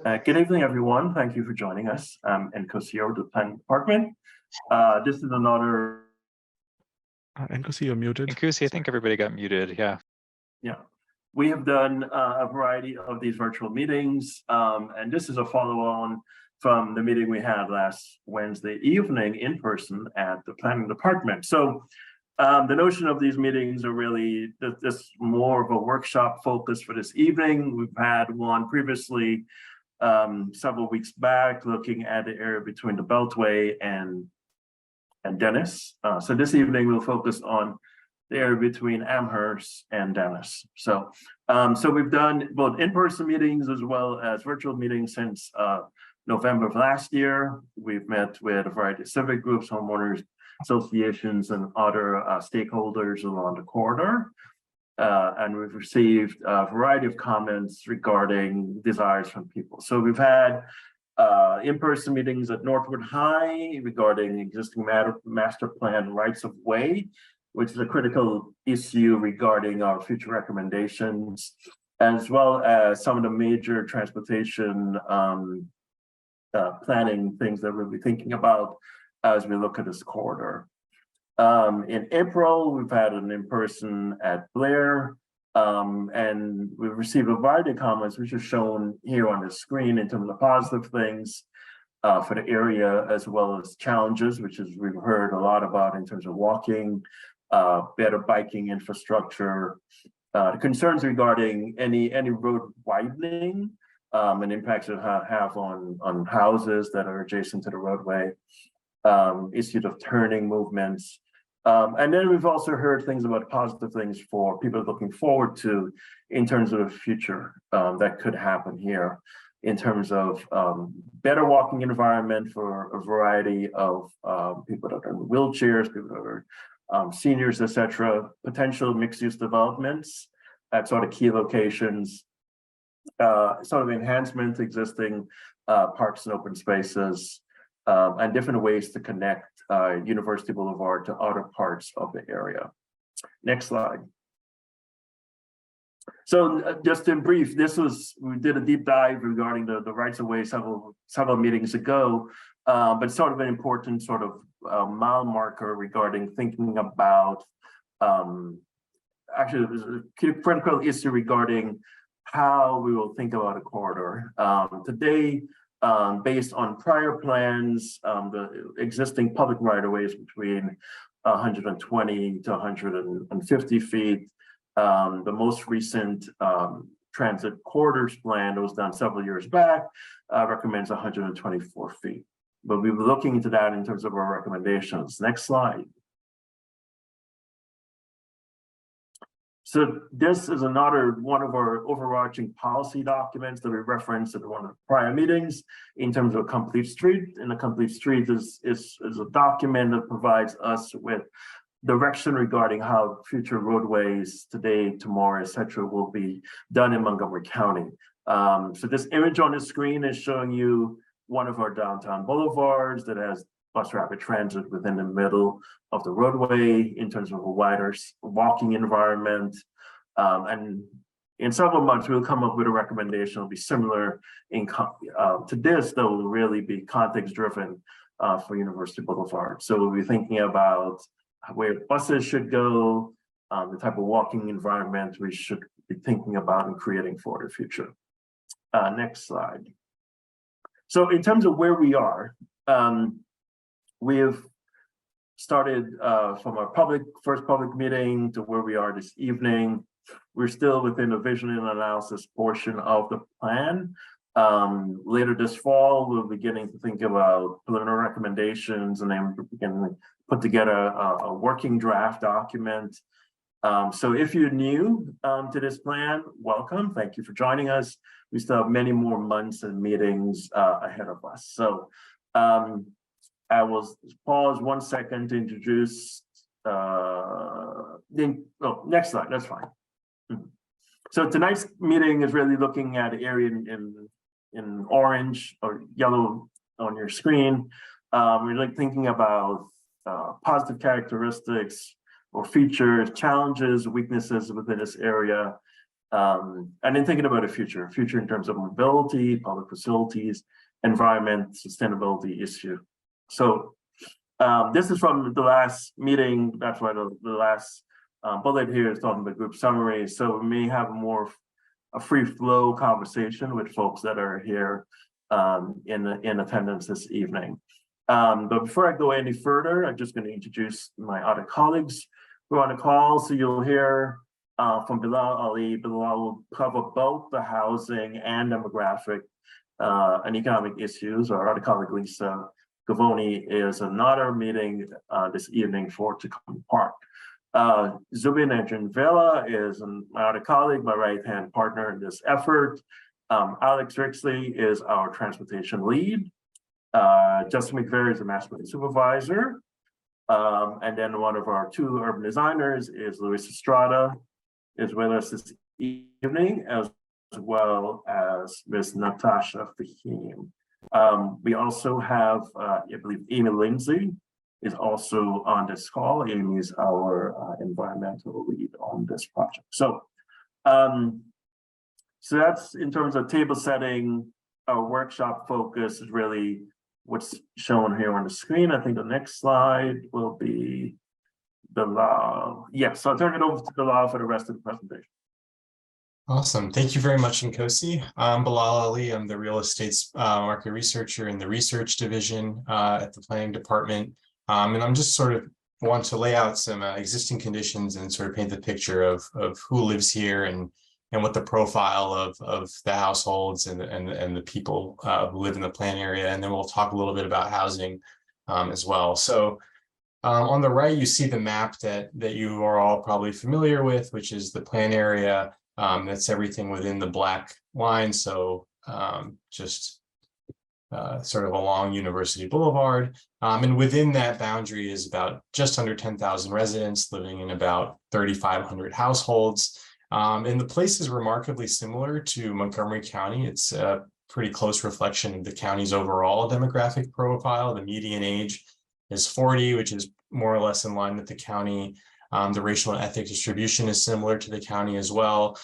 Good evening, everyone. Thank you for joining us. I'm Nkosi of the Planning Department. This is another. Nkosi, you're muted. Nkosi, I think everybody got muted. Yeah. Yeah. We have done a variety of these virtual meetings, and this is a follow-on from the meeting we had last Wednesday evening in person at the Planning Department. So the notion of these meetings are really this more of a workshop focus for this evening. We've had one previously several weeks back looking at the area between the Beltway and Dennis. So this evening we'll focus on the area between Amherst and Dennis. So we've done both in-person meetings as well as virtual meetings since November of last year. We've met with a variety of civic groups, homeowners associations, and other stakeholders along the corridor. And we've received a variety of comments regarding desires from people. So we've had in-person meetings at Northwood High regarding existing master plan rights of way, which is a critical issue regarding our future recommendations, as well as some of the major transportation planning things that we'll be thinking about as we look at this corridor. In April, we've had an in-person at Blair, and we've received a variety of comments, which are shown here on the screen in terms of positive things for the area, as well as challenges, which is we've heard a lot about in terms of walking, better biking infrastructure, the concerns regarding any road widening, and impacts it have on houses that are adjacent to the roadway, issues of turning movements. And then we've also heard things about positive things for people looking forward to in terms of the future that could happen here in terms of better walking environment for a variety of people that are in wheelchairs, people that are seniors, etc. Potential mixed-use developments at sort of key locations, sort of enhancement to existing parks and open spaces, and different ways to connect University Boulevard to other parts of the area. Next slide. So just in brief, we did a deep dive regarding the rights of way several meetings ago, but sort of an important sort of mile marker regarding thinking about, actually it was a critical issue regarding how we will think about a corridor. Today, based on prior plans, the existing public right-of-ways between 120 to 150 feet. The most recent transit corridors plan that was done several years back recommends 124 feet. But we were looking into that in terms of our recommendations. Next slide. So this is another one of our overarching policy documents that we referenced at one of the prior meetings in terms of a complete street. And a complete street is a document that provides us with direction regarding how future roadways today, tomorrow, etc., will be done in Montgomery County. So this image on the screen is showing you one of our downtown boulevards that has bus rapid transit within the middle of the roadway in terms of a wider walking environment. And in several months, we'll come up with a recommendation that'll be similar to this, that will really be context driven for University Boulevard. So we'll be thinking about where buses should go, the type of walking environment we should be thinking about and creating for the future. Next slide. So in terms of where we are, we have started from our first public meeting to where we are this evening. We're still within the vision and analysis portion of the plan. Later this fall, we'll be beginning to think about preliminary recommendations, and then we can put together a working draft document. So if you're new to this plan, welcome. Thank you for joining us. We still have many more months and meetings ahead of us. So I will pause 1 second to introduce next slide, that's fine. So tonight's meeting is really looking at the area in orange or yellow on your screen. We're like thinking about positive characteristics or features, challenges, weaknesses within this area, And then thinking about a future in terms of mobility, public facilities, environment, sustainability issue. So this is from the last meeting. That's why the last bullet here is talking about group summary. So we may have a free flow conversation with folks that are here in attendance this evening. But before I go any further, I'm just going to introduce my other colleagues who are on the call. So you'll hear from Bilal Ali. Bilal will cover both the housing and demographic and economic issues. Our other colleague, Lisa Gavoni, is another meeting this evening for to come part. Zubin Vela is my other colleague, my right-hand partner in this effort. Alex Rixley is our transportation lead. Justin McVeigh is the master plan supervisor. And then one of our two urban designers is Luis Estrada, is with us this evening, as well as Ms. Natasha Fahim. We also have, I believe, Amy Lindsay is also on this call. Amy is our environmental lead on this project. So that's in terms of table setting. Our workshop focus is really what's shown here on the screen. I think the next slide will be Bilal. Yes, so I'll turn it over to Bilal for the rest of the presentation. Awesome. Thank you very much, Nkosi. I'm Bilal Ali. I'm the real estate market researcher in the research division at the planning department. And I'm just sort of want to lay out some existing conditions and sort of paint the picture of who lives here and what the profile of the households and the people who live in the plan area. And then we'll talk a little bit about housing as well. So on the right, you see the map that you are all probably familiar with, which is the plan area. That's everything within the black line. So just sort of along University Boulevard. And within that boundary is about just under 10,000 residents living in about 3,500 households. And the place is remarkably similar to Montgomery County. It's a pretty close reflection of the county's overall demographic profile. The median age is 40, which is more or less in line with the county. The racial and ethnic distribution is similar to the county as well.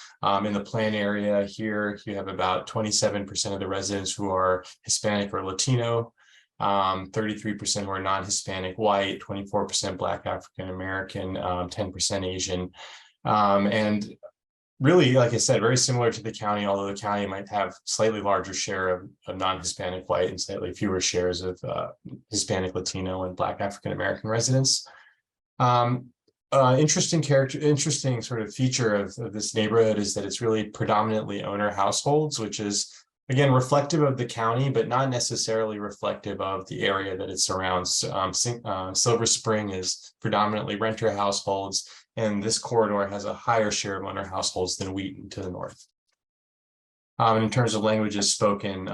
In the plan area here, you have about 27% of the residents who are Hispanic or Latino, 33% who are non-Hispanic white, 24% Black African American, 10% Asian. And really, like I said, very similar to the county, although the county might have slightly larger share of non-Hispanic white and slightly fewer shares of Hispanic, Latino, and Black African American residents. Interesting sort of feature of this neighborhood is that it's really predominantly owner households, which is, again, reflective of the county, but not necessarily reflective of the area that it surrounds. Silver Spring is predominantly renter households, and this corridor has a higher share of owner households than Wheaton to the north. In terms of languages spoken,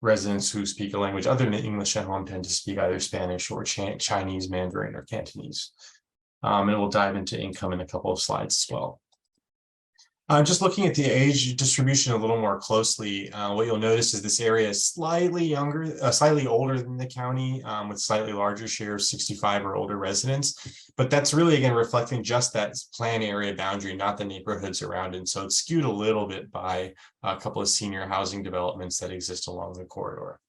residents who speak a language other than English at home tend to speak either Spanish or Chinese, Mandarin, or Cantonese. And we'll dive into income in a couple of slides as well. Just looking at the age distribution a little more closely, what you'll notice is this area is slightly older than the county, with slightly larger share of 65 or older residents. But that's really, again, reflecting just that plan area boundary, not the neighborhoods around it. So it's skewed a little bit by a couple of senior housing developments that exist along the corridor.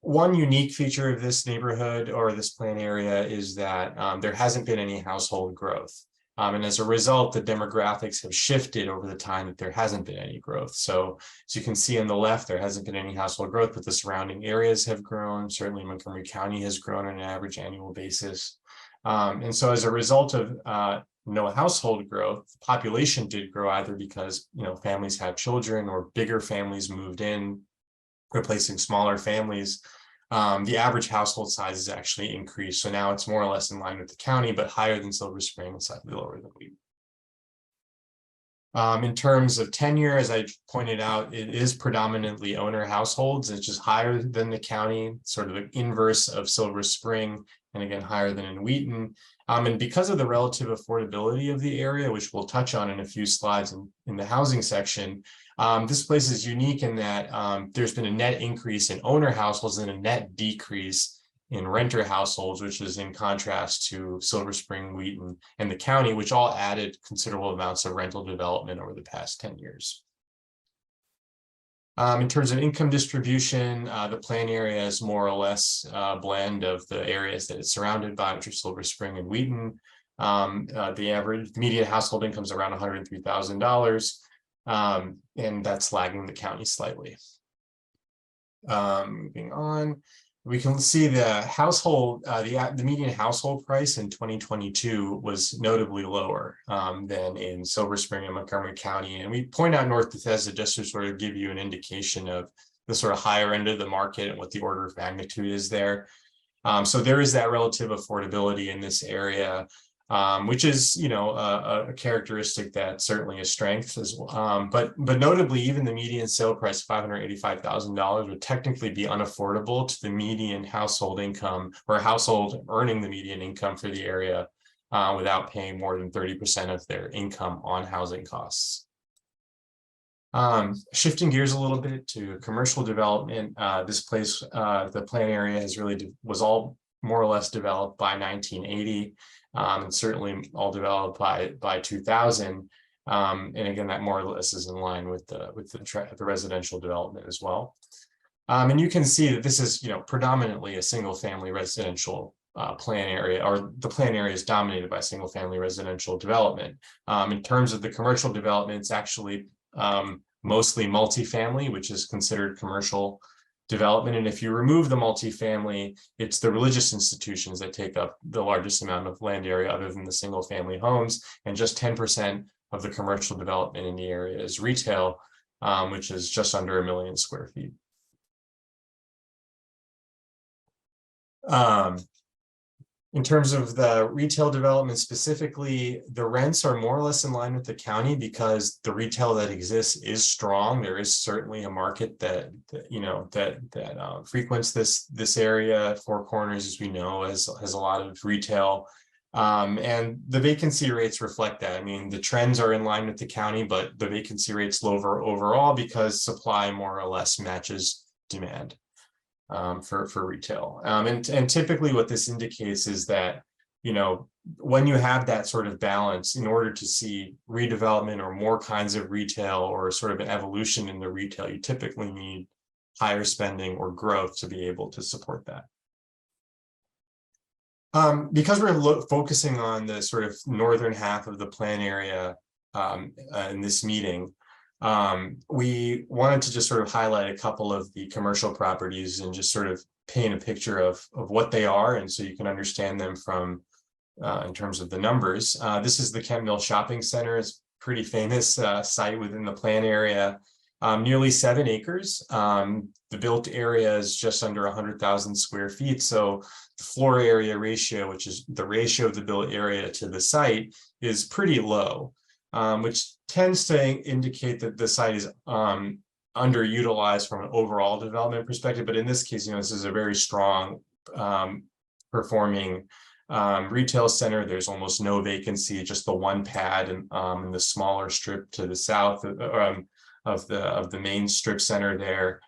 One unique feature of this neighborhood or this plan area is that there hasn't been any household growth. And as a result, the demographics have shifted over the time that there hasn't been any growth. So as you can see on the left, there hasn't been any household growth, but the surrounding areas have grown. Certainly Montgomery County has grown on an average annual basis. And so as a result of no household growth, the population did grow either because families had children or bigger families moved in, replacing smaller families. The average household size has actually increased. So now it's more or less in line with the county, but higher than Silver Spring and slightly lower than Wheaton. In terms of tenure, as I pointed out, it is predominantly owner households. It's just higher than the county, sort of the inverse of Silver Spring, and again, higher than in Wheaton. And because of the relative affordability of the area, which we'll touch on in a few slides in the housing section, this place is unique in that there's been a net increase in owner households and a net decrease in renter households, which is in contrast to Silver Spring, Wheaton, and the county, which all added considerable amounts of rental development over the past 10 years. In terms of income distribution, the plan area is more or less a blend of the areas that it's surrounded by, which are Silver Spring and Wheaton. The average median household income is around $103,000, and that's lagging the county slightly. Moving on, we can see the household, the median household price in 2022 was notably lower than in Silver Spring and Montgomery County. And we point out North Bethesda just to sort of give you an indication of the sort of higher end of the market and what the order of magnitude is there. So there is that relative affordability in this area, which is, you know, a characteristic that certainly is strength as well. But notably, even the median sale price, $585,000, would technically be unaffordable to the median household income, or a household earning the median income for the area without paying more than 30% of their income on housing costs. Shifting gears a little bit to commercial development, this place, the plan area has really was all more or less developed by 1980. And certainly all developed by 2000, and again that more or less is in line with the residential development as well. And you can see that this is, you know, predominantly a single-family residential plan area, or the plan area is dominated by single-family residential development. In terms of the commercial development, it's actually mostly multifamily, which is considered commercial development. And if you remove the multifamily, it's the religious institutions that take up the largest amount of land area other than the single family homes, and just 10% of the commercial development in the area is retail, which is just under 1 million square feet. In terms of the retail development specifically, the rents are more or less in line with the county because the retail that exists is strong. There is certainly a market that frequents this area. Four Corners, as we know, has a lot of retail, and the vacancy rates reflect that. I mean, the trends are in line with the county, but the vacancy rate's lower overall because supply more or less matches demand. For retail. And typically what this indicates is that, you know, when you have that sort of balance, in order to see redevelopment or more kinds of retail or sort of an evolution in the retail, you typically need higher spending or growth to be able to support that. Because we're focusing on the sort of northern half of the plan area in this meeting, we wanted to just sort of highlight a couple of the commercial properties and just sort of paint a picture of what they are, and so you can understand them from in terms of the numbers. This is the Kent Mill Shopping Center. It's a pretty famous site within the plan area, nearly 7 acres. The built area is just under 100,000 square feet, so the floor area ratio, which is the ratio of the built area to the site, is pretty low. Which tends to indicate that the site is underutilized from an overall development perspective. But in this case, you know, this is a very strong performing retail center. There's almost no vacancy, just the one pad in the smaller strip to the south of the main strip center there.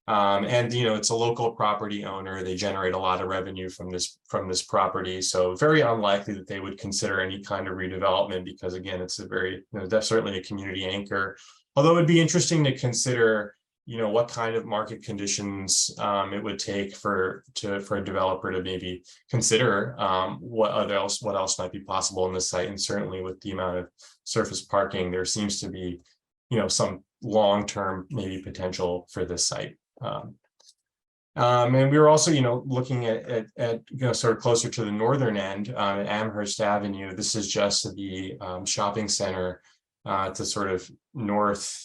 And you know, it's a local property owner. They generate a lot of revenue from this property, so very unlikely that they would consider any kind of redevelopment, because again, it's a very, you know, that's certainly a community anchor. Although it would be interesting to consider, you know, what kind of market conditions it would take for a developer to maybe consider what else might be possible in the site. And certainly with the amount of surface parking, there seems to be, you know, some long-term maybe potential for this site. And we were also, you know, looking at you know, sort of closer to the northern end at Amherst Avenue. This is just the shopping center to sort of north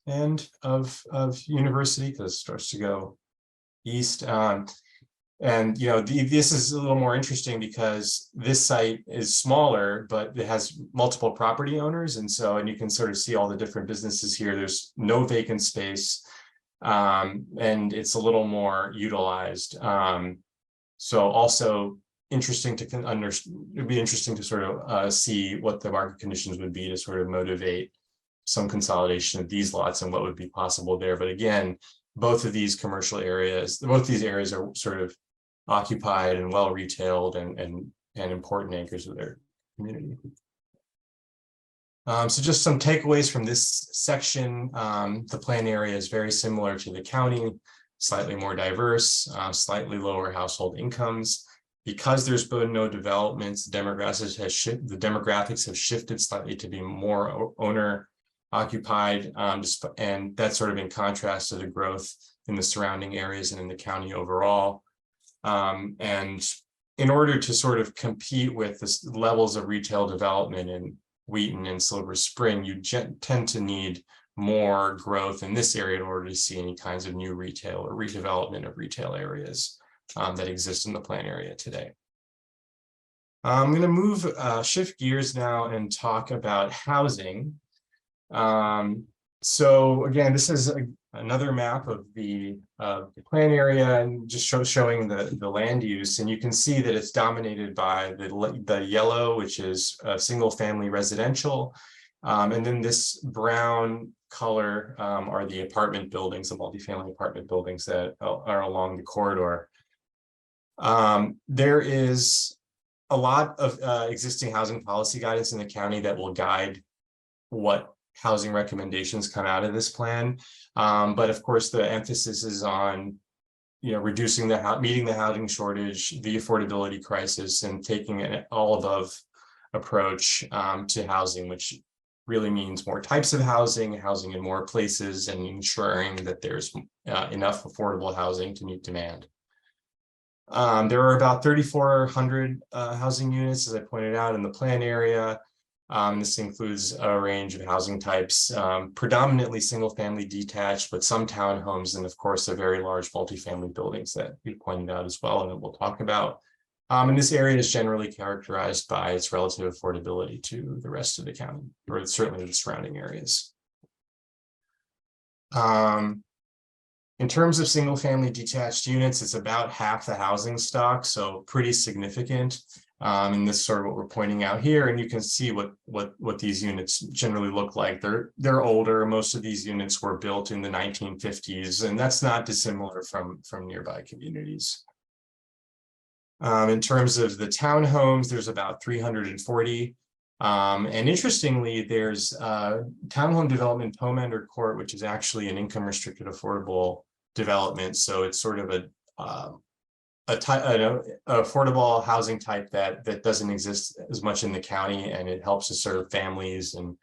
end of University, because it starts to go east. And you know, this is a little more interesting because this site is smaller, but it has multiple property owners, and you can sort of see all the different businesses here. There's no vacant space. And it's a little more utilized. So also interesting to it'd be interesting to sort of see what the market conditions would be to sort of motivate some consolidation of these lots and what would be possible there. But again, both of these commercial areas, both these areas are sort of occupied and well retailed and important anchors of their community. So just some takeaways from this section. The plan area is very similar to the county, slightly more diverse, slightly lower household incomes. Because there's been no developments, the demographics have shifted slightly to be more owner occupied, and that's sort of in contrast to the growth in the surrounding areas and in the county overall. And in order to sort of compete with the levels of retail development in Wheaton and Silver Spring, you tend to need more growth in this area in order to see any kinds of new retail or redevelopment of retail areas that exist in the plan area today. I'm going to shift gears now and talk about housing. So again, this is another map of the plan area and just showing the land use. And you can see that it's dominated by the yellow, which is single family residential. And then this brown color are the apartment buildings, the multifamily apartment buildings that are along the corridor. There is a lot of existing housing policy guidance in the county that will guide what housing recommendations come out of this plan. But of course, the emphasis is on, reducing meeting the housing shortage, the affordability crisis, and taking an all-above approach to housing, which really means more types of housing in more places, and ensuring that there's enough affordable housing to meet demand. There are about 3,400 housing units, as I pointed out, in the plan area. This includes a range of housing types, predominantly single-family detached, but some townhomes, and of course, the very large multifamily buildings that we pointed out as well, and that we'll talk about. And this area is generally characterized by its relative affordability to the rest of the county, or certainly the surrounding areas. In terms of single-family detached units, it's about half the housing stock, so pretty significant. And this is sort of what we're pointing out here, and you can see what these units generally look like. They're older. Most of these units were built in the 1950s, and that's not dissimilar from nearby communities. In terms of the townhomes, there's about 340. And interestingly, there's townhome development Pomander Court, which is actually an income restricted affordable development. So it's sort of an affordable housing type that doesn't exist as much in the county, and it helps to serve families and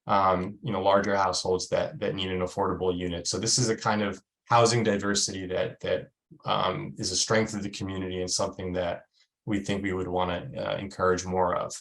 larger households that need an affordable unit. So this is a kind of housing diversity that is a strength of the community and something that we think we would want to encourage more of.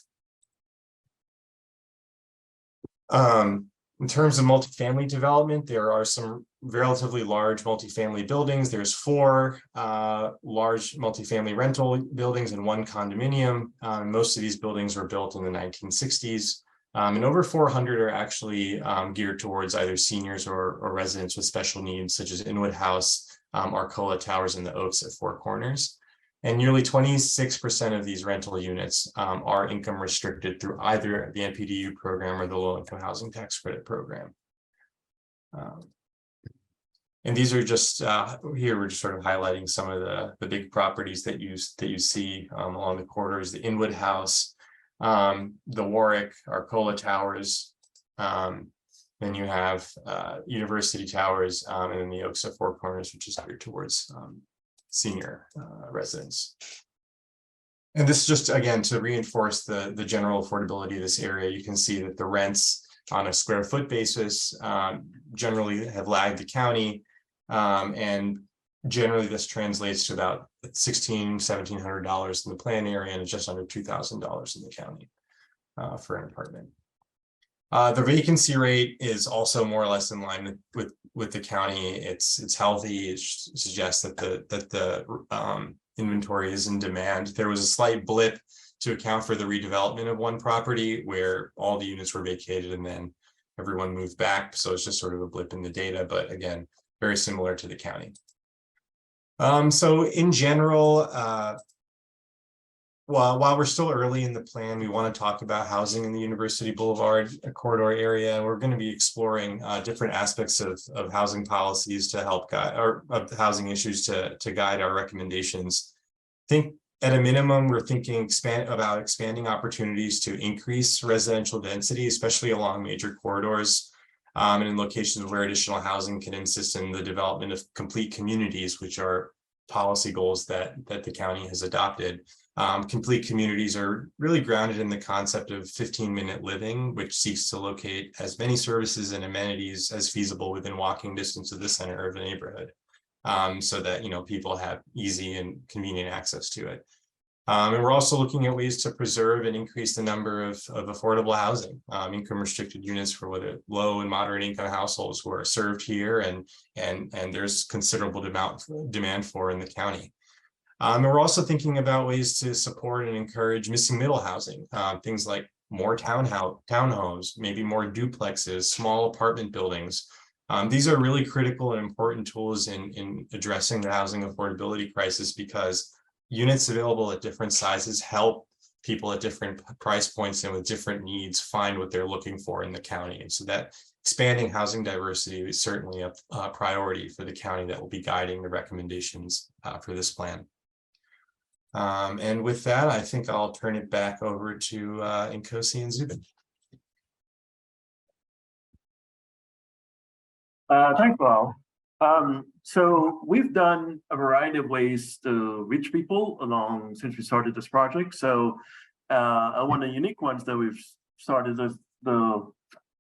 In terms of multifamily development, there are some relatively large multifamily buildings. There's 4 large multifamily rental buildings and 1 condominium. Most of these buildings were built in the 1960s. And over 400 are actually geared towards either seniors or residents with special needs, such as Inwood House, Arcola Towers, and the Oaks at Four Corners. And nearly 26% of these rental units are income restricted through either the NPDU program or the low income housing tax credit program. And these are just here, we're just sort of highlighting some of the big properties that you see along the corridors: the Inwood House, the Warwick, Arcola Towers. Then you have University Towers, and then the Oaks at Four Corners, which is geared towards senior residents. And this is just, again, to reinforce the general affordability of this area. You can see that the rents on a square foot basis generally have lagged the county, and generally this translates to about $1,700 in the plan area and just under $2,000 in the county for an apartment. The vacancy rate is also more or less in line with the county. It's healthy. It suggests that the inventory is in demand. There was a slight blip to account for the redevelopment of one property where all the units were vacated and then everyone moved back. So it's just sort of a blip in the data, but again, very similar to the county. So in general, while we're still early in the plan, we want to talk about housing in the University Boulevard corridor area. We're going to be exploring different aspects of housing policies to help guide, or of housing issues to guide our recommendations. think at a minimum, we're thinking about expanding opportunities to increase residential density, especially along major corridors, and in locations where additional housing can assist in the development of complete communities, which are policy goals that the county has adopted. Complete communities are really grounded in the concept of 15-minute living, which seeks to locate as many services and amenities as feasible within walking distance of the center of the neighborhood, so that people have easy and convenient access to it. And we're also looking at ways to preserve and increase the number of affordable housing, income restricted units for whether low and moderate income households who are served here and there's considerable demand for in the county. And we're also thinking about ways to support and encourage missing middle housing, things like more townhomes, maybe more duplexes, small apartment buildings. These are really critical and important tools in addressing the housing affordability crisis, because units available at different sizes help people at different price points and with different needs find what they're looking for in the county. And so that expanding housing diversity is certainly a priority for the county that will be guiding the recommendations for this plan. And with that, I think I'll turn it back over to Nkosi and Zubin. Thanks, Paul. So we've done a variety of ways to reach people since we started this project. So one of the unique ones that we've started is the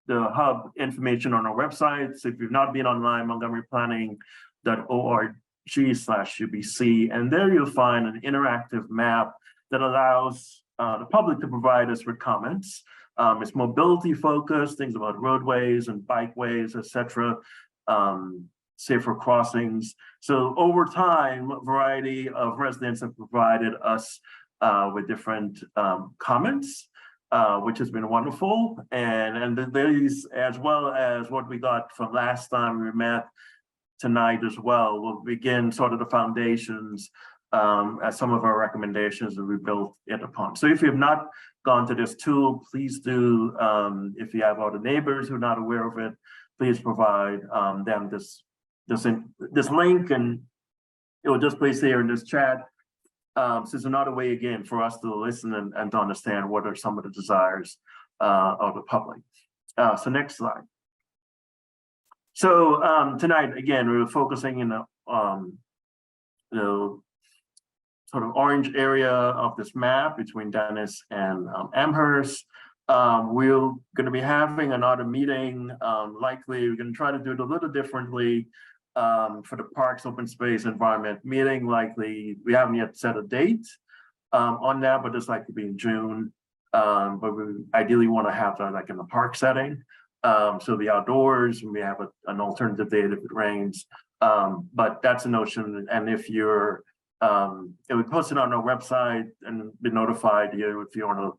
hub information on our website. So if you've not been online, montgomeryplanning.org/UBC, and there you'll find an interactive map that allows the public to provide us with comments. It's mobility focused, things about roadways and bikeways, etc. Safer crossings. So over time, a variety of residents have provided us with different comments, which has been wonderful. And these, as well as what we got from last time we met tonight as well, will begin sort of the foundations as some of our recommendations that we built it upon. So if you have not gone to this tool, please do. If you have other neighbors who are not aware of it, please provide them this link, and it will just place here in this chat. So it's another way again for us to listen and to understand what are some of the desires of the public. So next slide. So tonight, again, we were focusing in the sort of orange area of this map between Dennis and Amherst. We're going to be having another meeting. Likely, we're going to try to do it a little differently for the Parks Open Space Environment meeting. Likely, we haven't yet set a date on that, but it's likely to be in June. But we ideally want to have that like in the park setting. So the outdoors, and we have an alternative date if it rains. But that's a notion. And if you're, we post it on our website and be notified if you're on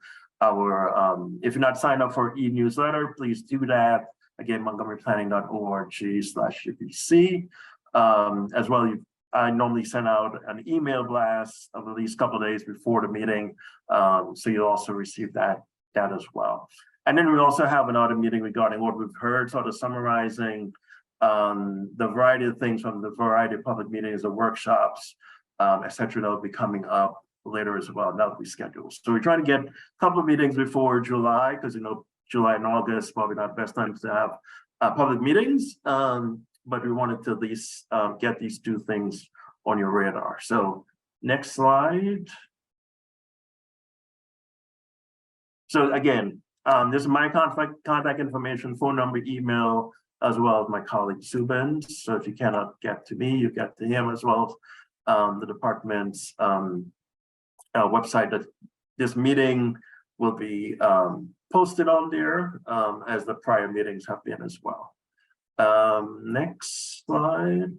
if you're not signed up for e-newsletter, please do that. Again, montgomeryplanning.org/UBC. As well, I normally send out an email blast of at least a couple of days before the meeting. So you'll also receive that as well. And then we also have another meeting regarding what we've heard, sort of summarizing the variety of things from the variety of public meetings or workshops, etc. that will be coming up later as well. That will be scheduled. So we're trying to get a couple of meetings before July, because July and August probably not the best times to have public meetings. But we wanted to at least get these two things on your radar. So next slide. So again, this is my contact information, phone number, email, as well as my colleague Subin's. So if you cannot get to me, you get to him, as well as the department's website. That this meeting will be posted on there, as the prior meetings have been as well. Next slide.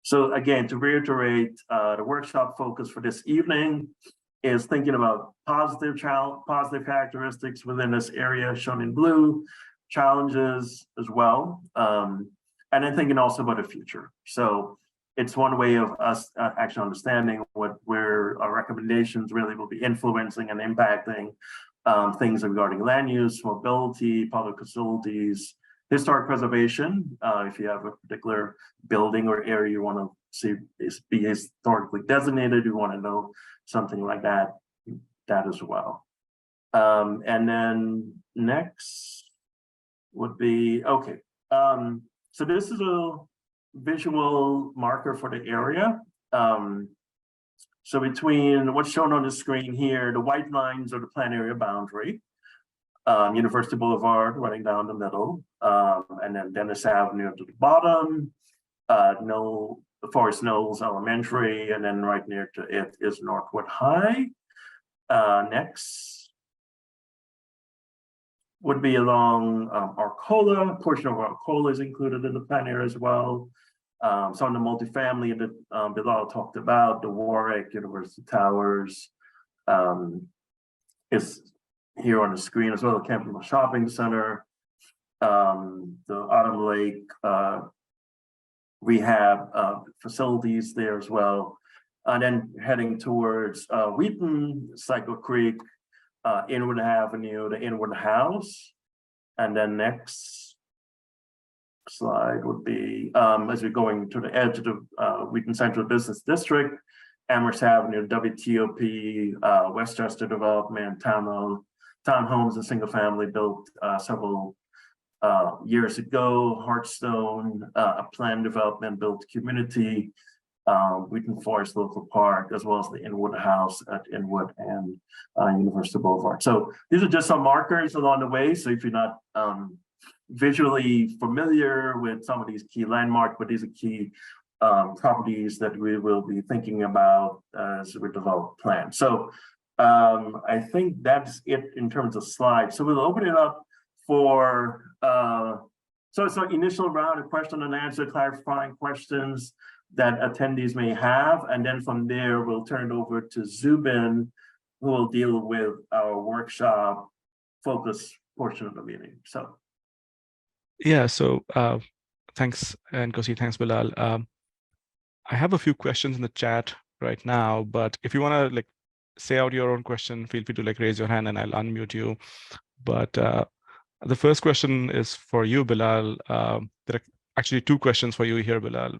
So again, to reiterate, the workshop focus for this evening is thinking about positive characteristics within this area shown in blue, challenges as well, and then thinking also about the future. So it's one way of us actually understanding where our recommendations really will be influencing and impacting things regarding land use, mobility, public facilities, Historic preservation, if you have a particular building or area you want to see is be historically designated, you want to know something like that, that as well. And then next would be, okay. So this is a visual marker for the area. So between what's shown on the screen here, the white lines are the plan area boundary. University Boulevard running down the middle, and then Dennis Avenue to the bottom, Forest Knolls Elementary, and then right near to it is Northwood High. Next would be along Arcola. A portion of Arcola is included in the plan area as well. So on the multifamily that Bilal talked about, the Warwick University Towers is here on the screen as well, the Campbell Shopping Center, the Autumn Lake rehab facilities there as well. And then heading towards Wheaton, Cycle Creek, Inwood Avenue, the Inwood House. And then next slide would be, as we're going to the edge of the Wheaton Central Business District, Amherst Avenue, WTOP, Westchester Development, townhomes and single family built several years ago, Hartstone, a planned development built community, Wheaton Forest Local Park, as well as the Inwood House at Inwood and University Boulevard. So these are just some markers along the way. So if you're not visually familiar with some of these key landmarks, but these are key properties that we will be thinking about as we develop plans. So I think that's it in terms of slides. So we'll open it up for so it's an initial round of question and answer, clarifying questions that attendees may have, and then from there we'll turn it over to Zubin, who will deal with our workshop focus portion of the meeting. So Yeah, so thanks, Nkosi, thanks, Bilal. I have a few questions in the chat right now, but if you want to say out your own question, feel free to raise your hand and I'll unmute you. But the first question is for you, Bilal. There are actually two questions for you here, Bilal.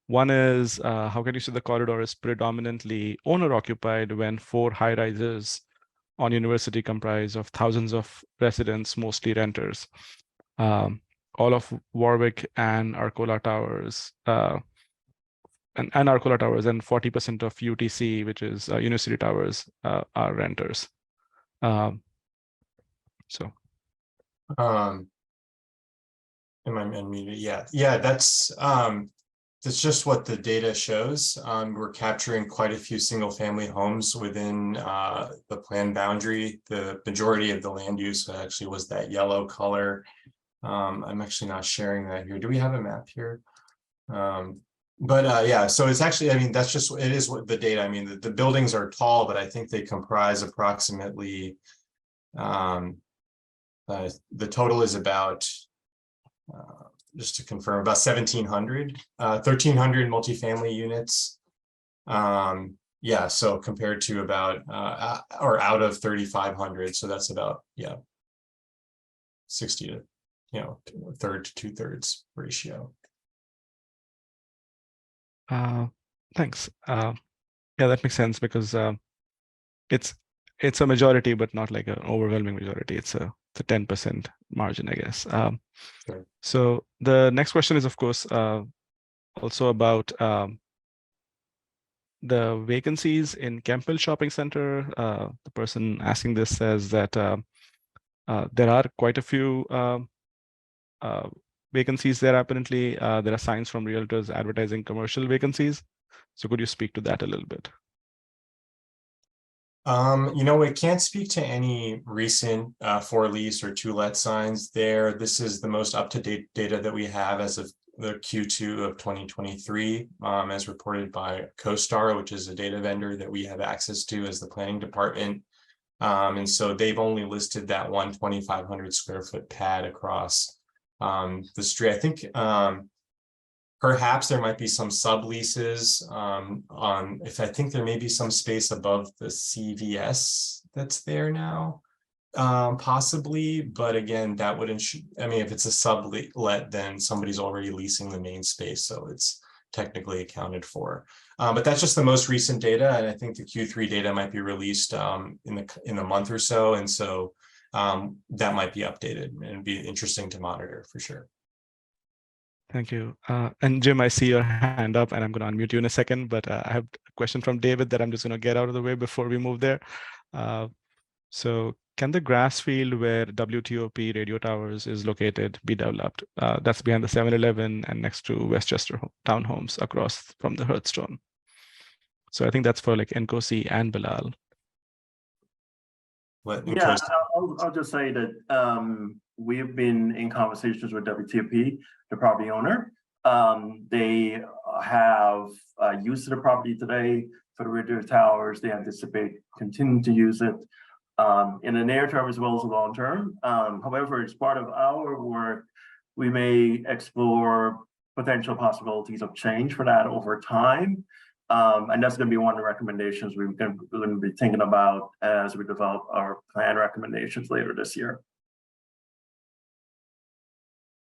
One is, how can you say the corridor is predominantly owner-occupied when 4 high-rises on University comprise of thousands of residents, mostly renters? All of Warwick and Arcola Towers, and Arcola Towers, and 40% of UTC, which is University Towers, are renters. So. Am I unmuted? Yeah, that's just what the data shows. We're capturing quite a few single family homes within the plan boundary. The majority of the land use actually was that yellow color. I'm actually not sharing that here. Do we have a map here? Yeah, so it's actually, I mean, that's just, it is what the data, I mean, the buildings are tall, but I think they comprise approximately, the total is about, just to confirm, about 1,700, 1,300 multifamily units. Yeah, so compared to about, or out of 3,500, so that's about, yeah, 60 to, a third to 2/3 ratio. Thanks. Yeah, that makes sense because it's a majority, but not like an overwhelming majority. It's a 10% margin, I guess. Sure. So the next question is, of course, also about the vacancies in Campbell Shopping Center. The person asking this says that there are quite a few vacancies there. Apparently, there are signs from realtors advertising commercial vacancies. So could you speak to that a little bit? I can't speak to any recent for lease or to let signs there. This is the most up-to-date data that we have as of the Q2 of 2023, as reported by CoStar, which is a data vendor that we have access to as the planning department. And so they've only listed that one 2,500 square foot pad across the street. I think perhaps there might be some subleases I think there may be some space above the CVS that's there now. Possibly, but again, that would I mean, if it's a sublet, then somebody's already leasing the main space, so it's technically accounted for. But that's just the most recent data, and I think the Q3 data might be released in a month or so, and so that might be updated and it'd be interesting to monitor for sure. Thank you. And Jim, I see your hand up and I'm going to unmute you in a second, but I have a question from David that I'm just going to get out of the way before we move there. So can the grass field where WTOP Radio Towers is located be developed? That's behind the 7-Eleven and next to Westchester townhomes across from the Hearthstone. So I think that's for like Nkosi and Bilal. Yeah, I'll just say that we have been in conversations with WTOP, the property owner. They have use of the property today for the radio towers. They anticipate continuing to use it in the near term as well as the long term. However, as part of our work, we may explore potential possibilities of change for that over time. And that's going to be one of the recommendations we're going to be thinking about as we develop our plan recommendations later this year.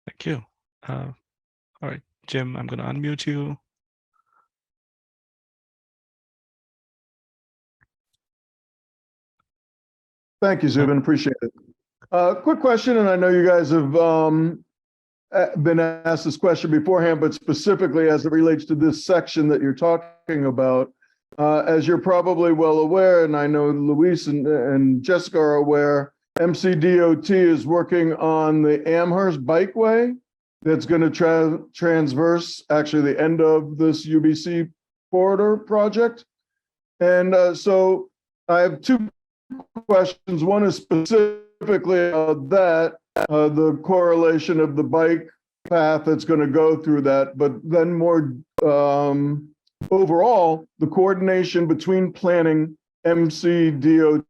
Thank you. All right, Jim, I'm going to unmute you. Thank you, Zubin. Appreciate it. Quick question, and I know you guys have been asked this question beforehand, but specifically as it relates to this section that you're talking about, as you're probably well aware, and I know Luis and Jessica are aware, MCDOT is working on the Amherst Bikeway that's going to transverse actually the end of this UBC corridor project. And so I have two questions. One is specifically about that, the correlation of the bike path that's going to go through that, but then more overall, the coordination between planning, MCDOT,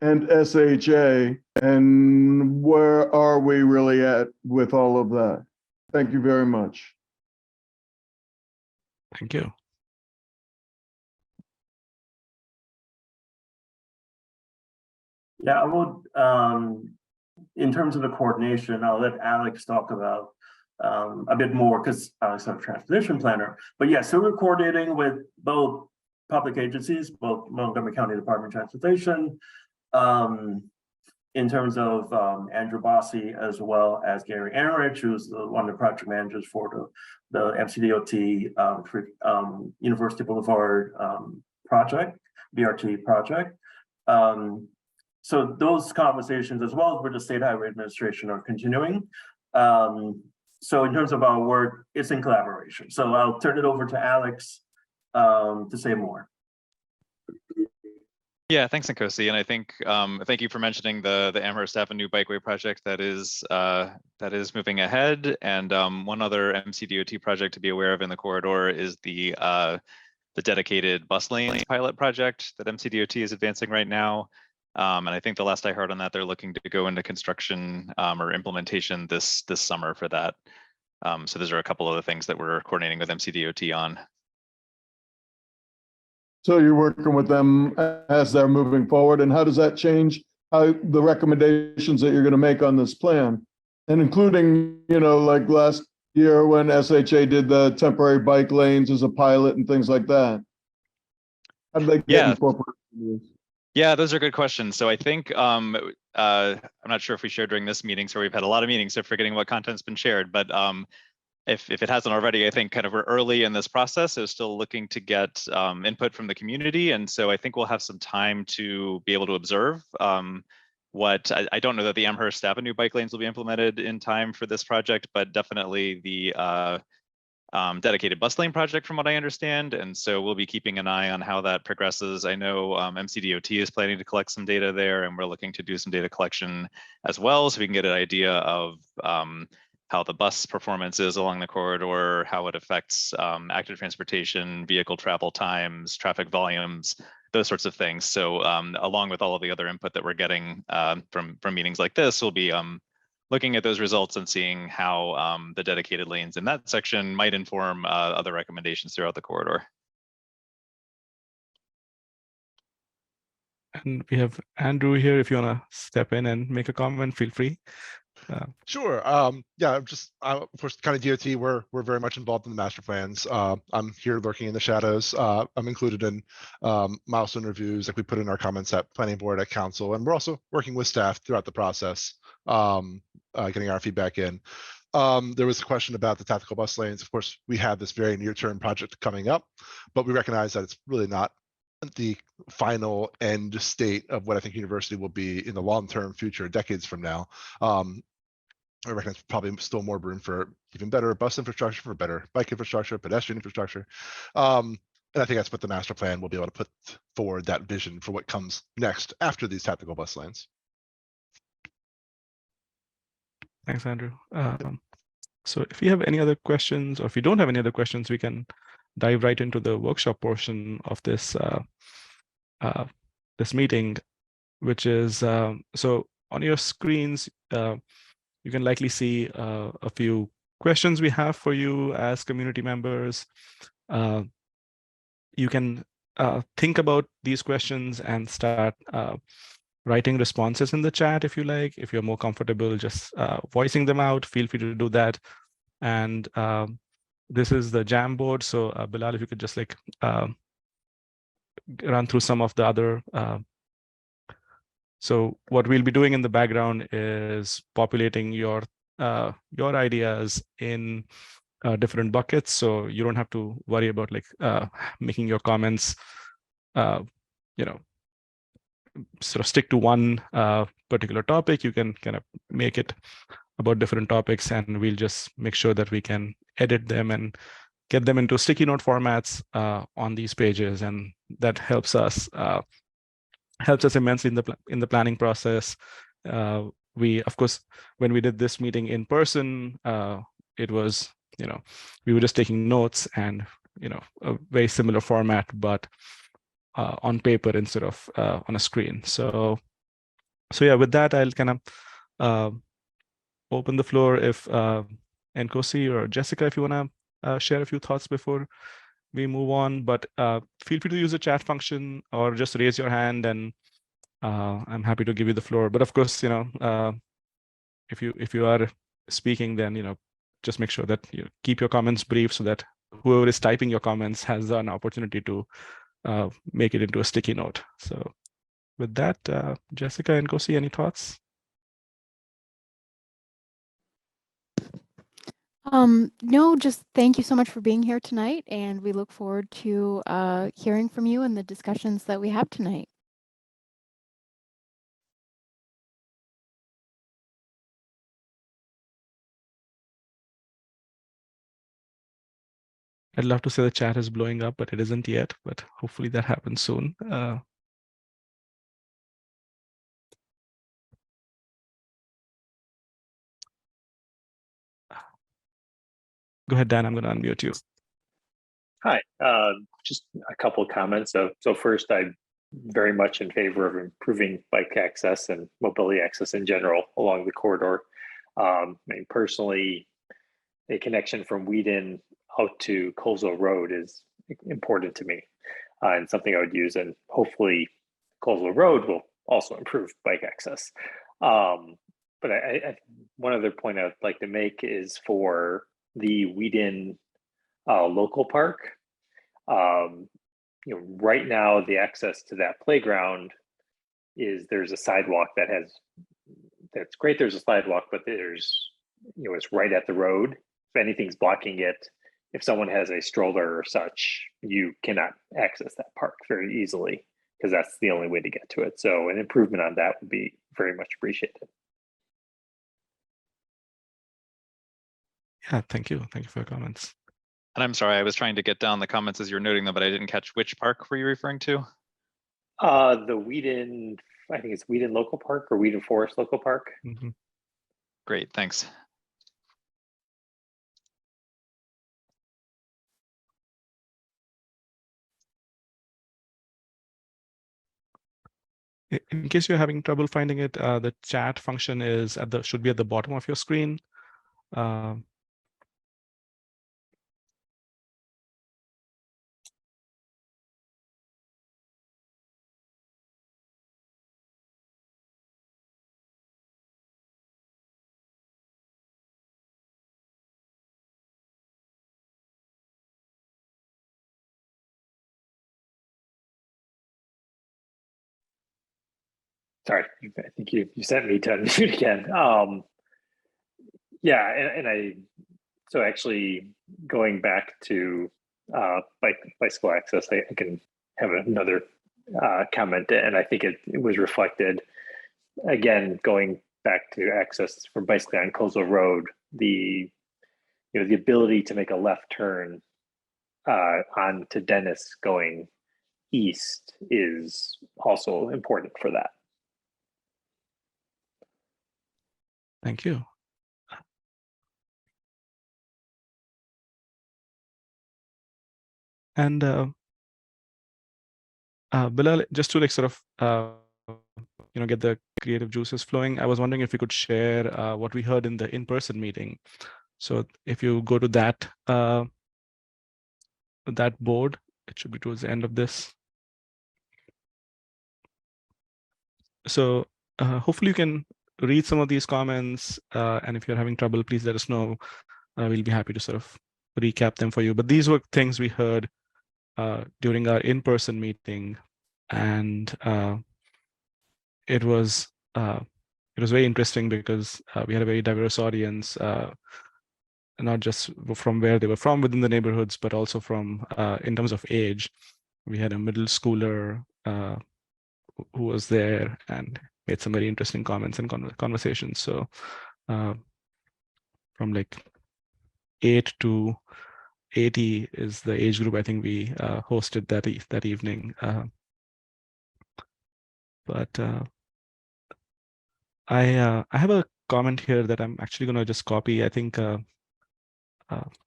and SHA, and where are we really at with all of that? Thank you very much. Thank you. Yeah, I would, in terms of the coordination, I'll let Alex talk about a bit more because Alex is a transportation planner. But yeah, so we're coordinating with both public agencies, both Montgomery County Department of Transportation, in terms of Andrew Bossi, as well as Gary Enrich, who's one of the project managers for the MCDOT University Boulevard project, BRT project. So those conversations, as well as with the State Highway Administration, are continuing. So in terms of our work, it's in collaboration. So I'll turn it over to Alex to say more. Yeah, thanks, Nkosi. And I think thank you for mentioning the Amherst Avenue Bikeway project that is moving ahead. And one other MCDOT project to be aware of in the corridor is the dedicated bus lanes pilot project that MCDOT is advancing right now. And I think the last I heard on that, they're looking to go into construction or implementation this summer for that. So those are a couple of the things that we're coordinating with MCDOT on. So you're working with them as they're moving forward, and how does that change how the recommendations that you're going to make on this plan? And including, you know, like last year when SHA did the temporary bike lanes as a pilot and things like that. How do they get incorporated in this? Yeah, those are good questions. So I think I'm not sure if we shared during this meeting, so we've had a lot of meetings, so forgetting what content's been shared, but if it hasn't already, I think kind of we're early in this process, so still looking to get input from the community. And so I think we'll have some time to be able to observe what I don't know that the Amherst Avenue bike lanes will be implemented in time for this project, but definitely the dedicated bus lane project from what I understand. And so we'll be keeping an eye on how that progresses. I know MCDOT is planning to collect some data there, and we're looking to do some data collection as well, so we can get an idea of how the bus performance is along the corridor, how it affects active transportation, vehicle travel times, traffic volumes, those sorts of things. So along with all of the other input that we're getting from meetings like this, we'll be looking at those results and seeing how the dedicated lanes in that section might inform other recommendations throughout the corridor. And we have Andrew here. If you want to step in and make a comment, feel free. Sure. Yeah, of course, kind of DOT, we're very much involved in the master plans. I'm here lurking in the shadows. I'm included in milestone reviews, like we put in our comments at planning board, at council, and we're also working with staff throughout the process, getting our feedback in. There was a question about the tactical bus lanes. Of course, we have this very near-term project coming up, but we recognize that it's really not the final end state of what I think university will be in the long-term future, decades from now. I reckon there's probably still more room for even better bus infrastructure, for better bike infrastructure, pedestrian infrastructure. And I think that's what the master plan will be able to put forward, that vision for what comes next after these tactical bus lanes. Thanks, Andrew. So if you have any other questions, or if you don't have any other questions, we can dive right into the workshop portion of this this meeting, which is so on your screens. You can likely see a few questions we have for you as community members. You can think about these questions and start writing responses in the chat if you like. If you're more comfortable just voicing them out, feel free to do that. And this is the Jamboard. So Bilal, if you could just like run through some of the other. So what we'll be doing in the background is populating your ideas in different buckets. So you don't have to worry about like making your comments, sort of stick to one particular topic. You can kind of make it about different topics, and we'll just make sure that we can edit them and get them into sticky note formats on these pages, and that helps us immensely in the planning process. We, of course, when we did this meeting in person, it was, we were just taking notes and, a very similar format, but on paper instead of on a screen. So yeah, with that, I'll kind of open the floor if Nkosi or Jessica, if you want to share a few thoughts before we move on, but feel free to use the chat function or just raise your hand, and I'm happy to give you the floor. But of course, if you are speaking, then just make sure that you keep your comments brief so that whoever is typing your comments has an opportunity to make it into a sticky note. So with that, Jessica and Nkosi, any thoughts? No, just thank you so much for being here tonight, and we look forward to hearing from you and the discussions that we have tonight. I'd love to say the chat is blowing up, but it isn't yet, but hopefully that happens soon. Go ahead, Dan, I'm going to unmute you. Hi, just a couple of comments. So first, I'm very much in favor of improving bike access and mobility access in general along the corridor. I mean, personally, a connection from Wheaton out to Colesville Road is important to me, and something I would use, and hopefully Colesville Road will also improve bike access. But one other point I'd like to make is for the Wheaton local park. Right now the access to that playground there's a sidewalk that's great. There's a sidewalk, but there's it's right at the road. If anything's blocking it, if someone has a stroller or such, you cannot access that park very easily because that's the only way to get to it. So an improvement on that would be very much appreciated. Yeah, thank you. Thank you for your comments. And I'm sorry, I was trying to get down the comments as you're noting them, but I didn't catch which park were you referring to? The Wheaton, I think it's Wheaton Local Park or Wheaton Forest Local Park. Mm-hmm. Great, thanks. In case you're having trouble finding it, the chat function is should be at the bottom of your screen. Sorry, I think you sent me to unmute again. Yeah, and so actually going back to bicycle access, I can have another comment, and I think it was reflected again going back to access for bicycling on Colesville Road. The ability to make a left turn on to Dennis going east is also important for that. Thank you. And Bilal, just to like sort of get the creative juices flowing, I was wondering if we could share what we heard in the in-person meeting. So if you go to that that board, it should be towards the end of this. So hopefully you can read some of these comments, and if you're having trouble, please let us know. We'll be happy to sort of recap them for you. But these were things we heard during our in-person meeting, and it was very interesting because we had a very diverse audience, not just from where they were from within the neighborhoods, but also from in terms of age. We had a middle schooler who was there and made some very interesting comments and conversations. So from like 8 to 80 is the age group I think we hosted that evening. But I have a comment here that I'm actually going to just copy. I think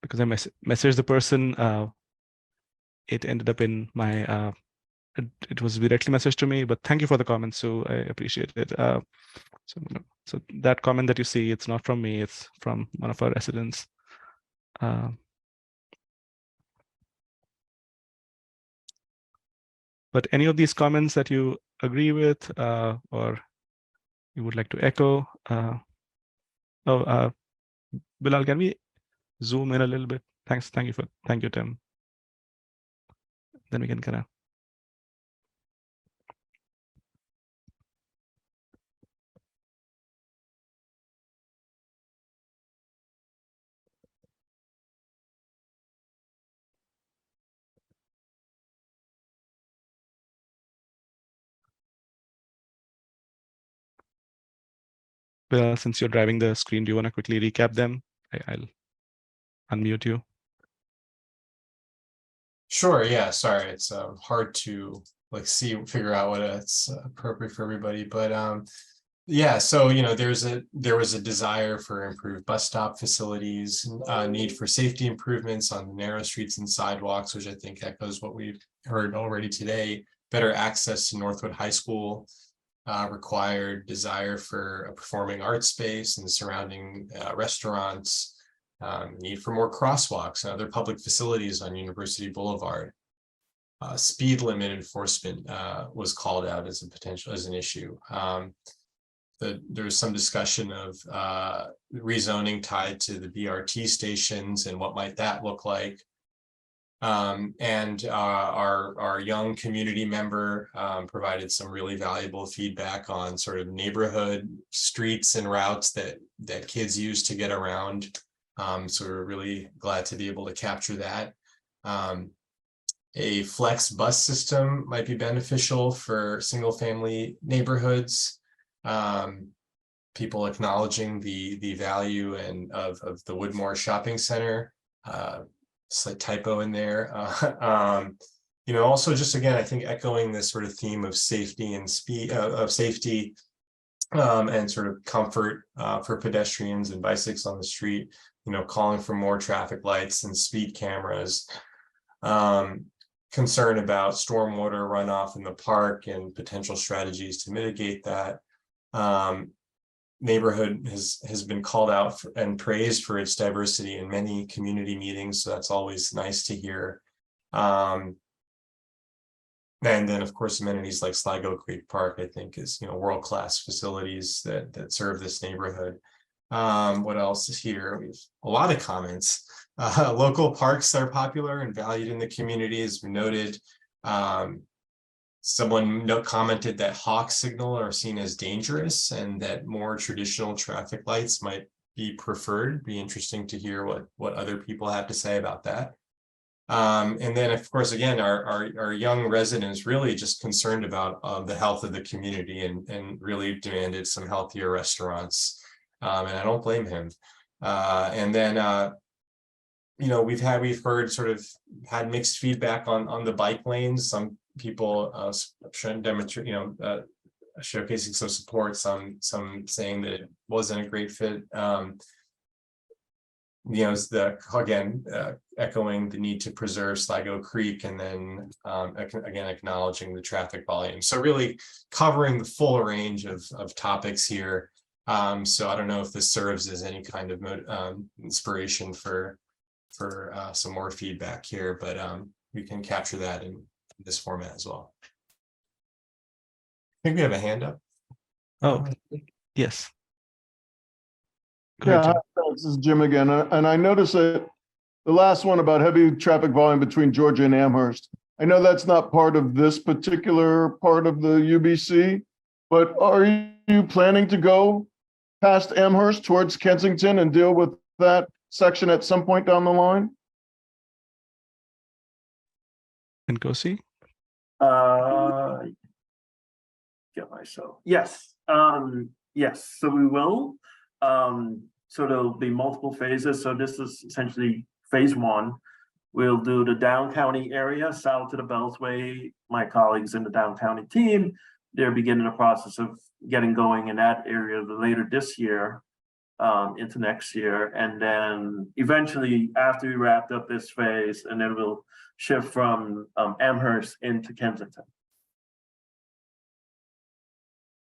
because I messaged the person, it ended up in my it was directly messaged to me, but thank you for the comment, so I appreciate it. So that comment that you see, it's not from me, it's from one of our residents. But any of these comments that you agree with or you would like to echo? Bilal, can we zoom in a little bit? Thank you, Tim. Then we can kind of. Well, since you're driving the screen, do you want to quickly recap them? I'll unmute you. Sure. Yeah. Sorry, it's hard to like figure out what it's appropriate for everybody, but yeah. So there was a desire for improved bus stop facilities, need for safety improvements on the narrow streets and sidewalks, which I think echoes what we've heard already today. Better access to Northwood High School. Required desire for a performing arts space and surrounding restaurants, need for more crosswalks and other public facilities on University Boulevard. Speed limit enforcement was called out as an issue. There was some discussion of rezoning tied to the BRT stations and what might that look like. And our young community member provided some really valuable feedback on sort of neighborhood streets and routes that kids use to get around. So we're really glad to be able to capture that. A flex bus system might be beneficial for single family neighborhoods. People acknowledging the value of the Woodmore Shopping Center. Slight typo in there. Also just again, I think echoing this sort of theme of safety and speed and sort of comfort for pedestrians and bicycles on the street, calling for more traffic lights and speed cameras, concern about stormwater runoff in the park and potential strategies to mitigate that. Neighborhood has been called out and praised for its diversity in many community meetings, so that's always nice to hear. And then of course amenities like Sligo Creek Park I think is world-class facilities that serve this neighborhood. What else is here? We have a lot of comments. Local parks are popular and valued in the community, as we noted. Someone commented that hawk signal are seen as dangerous and that more traditional traffic lights might be preferred. Be interesting to hear what other people have to say about that. And then, of course, again, our young residents really just concerned about the health of the community and really demanded some healthier restaurants. And I don't blame him. And then, you know, we've heard sort of had mixed feedback on the bike lanes. Some people demonstrate, you know, showcasing some support. Some saying that it wasn't a great fit. You know, echoing the need to preserve Sligo Creek, and then again acknowledging the traffic volume. So really covering the full range of topics here. So I don't know if this serves as any kind of inspiration for some more feedback here, but we can capture that in this format as well. I think we have a hand up. Oh, yes. Go ahead, Yeah, Jim. hi, this is Jim again, and I noticed that the last one about heavy traffic volume between Georgia and Amherst. I know that's not part of this particular part of the UBC, but are you planning to go past Amherst towards Kensington and deal with that section at some point down the line? And Kosi? Get myself. Yes. Yes. So we will. So there'll be multiple phases. So this is essentially phase one. We'll do the down county area south to the Beltway. My colleagues in the down county team, they're beginning the process of getting going in that area later this year, into next year. And then eventually after we wrapped up this phase, and then we'll shift from Amherst into Kensington.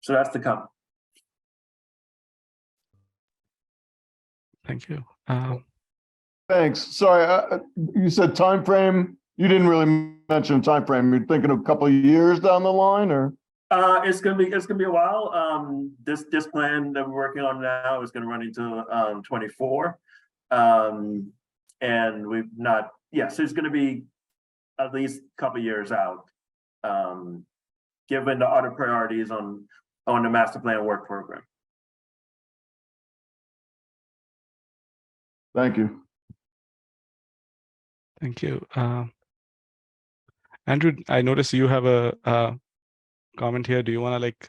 So that's to come. Thank you. Thanks. Sorry, you said time frame. You didn't really mention a time frame. You're thinking a couple of years down the line, or? It's gonna be a while. This plan that we're working on now is gonna run into 24, and we've not. Yes, it's gonna be at least a couple of years out, given the other priorities on the master plan work program. Thank you. Thank you. Andrew, I noticed you have a comment here. Do you want to like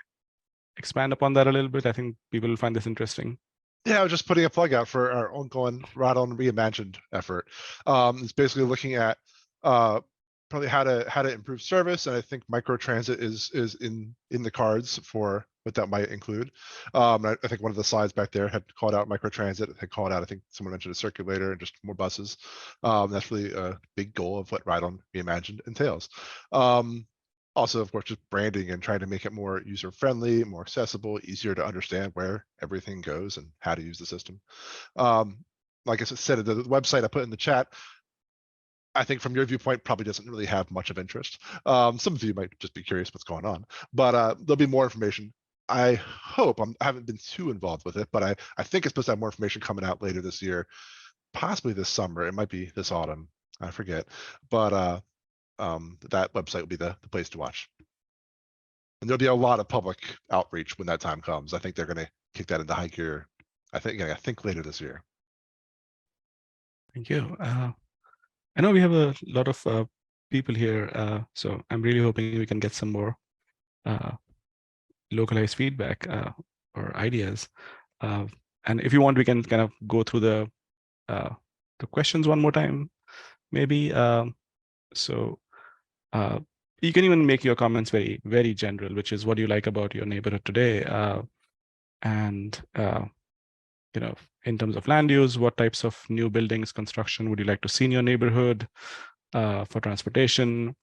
expand upon that a little bit? I think people will find this interesting. Yeah, I was just putting a plug out for our ongoing Ride On Reimagined effort. It's basically looking at probably how to improve service, and I think microtransit is in the cards for what that might include. I think one of the slides back there had called out microtransit, had called out, I think someone mentioned a circulator and just more buses. That's really a big goal of what Ride On Reimagined entails. Also, of course, just branding and trying to make it more user-friendly, more accessible, easier to understand where everything goes and how to use the system. Like I said, the website I put in the chat, I think from your viewpoint, probably doesn't really have much of interest. Some of you might just be curious what's going on, but there'll be more information. I hope, I haven't been too involved with it, but I think it's supposed to have more information coming out later this year, possibly this summer. It might be this autumn, I forget, but that website will be the place to watch. And there'll be a lot of public outreach when that time comes. I think they're going to kick that into high gear. I think later this year. Thank you. I know we have a lot of people here, so I'm really hoping we can get some more localized feedback or ideas. And if you want, we can kind of go through the questions one more time, maybe. So you can even make your comments very, very general, which is what you like about your neighborhood today. And, you know, in terms of land use, what types of new buildings, construction would you like to see in your neighborhood for transportation?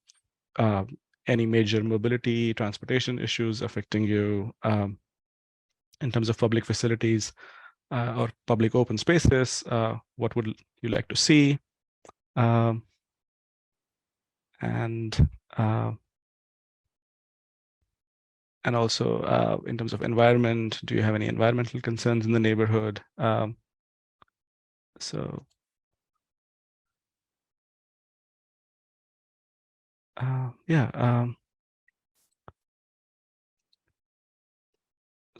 Any major mobility, transportation issues affecting you in terms of public facilities or public open spaces? What would you like to see? And also in terms of environment, do you have any environmental concerns in the neighborhood? Yeah.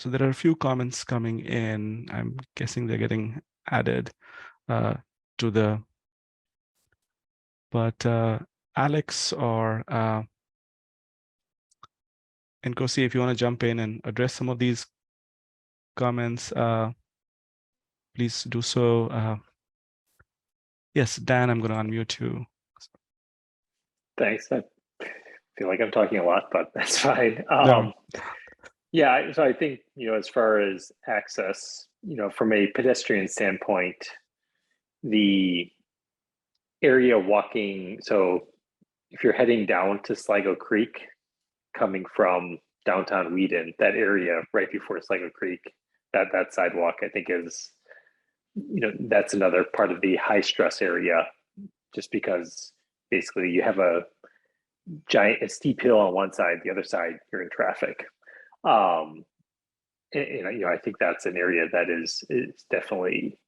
So there are a few comments coming in. I'm guessing they're getting added to the, but Alex or Nkosi, if you want to jump in and address some of these comments, please do so. Yes, Dan, I'm going to unmute you. Thanks. I feel like I'm talking a lot, but that's fine. No. Yeah, so I think, as far as access, from a pedestrian standpoint, the area walking, so if you're heading down to Sligo Creek, coming from downtown Wheaton, that area right before Sligo Creek, that sidewalk, I think is, that's another part of the high stress area, just because basically you have a steep hill on one side, the other side you're in traffic. I think that's an area that is definitely,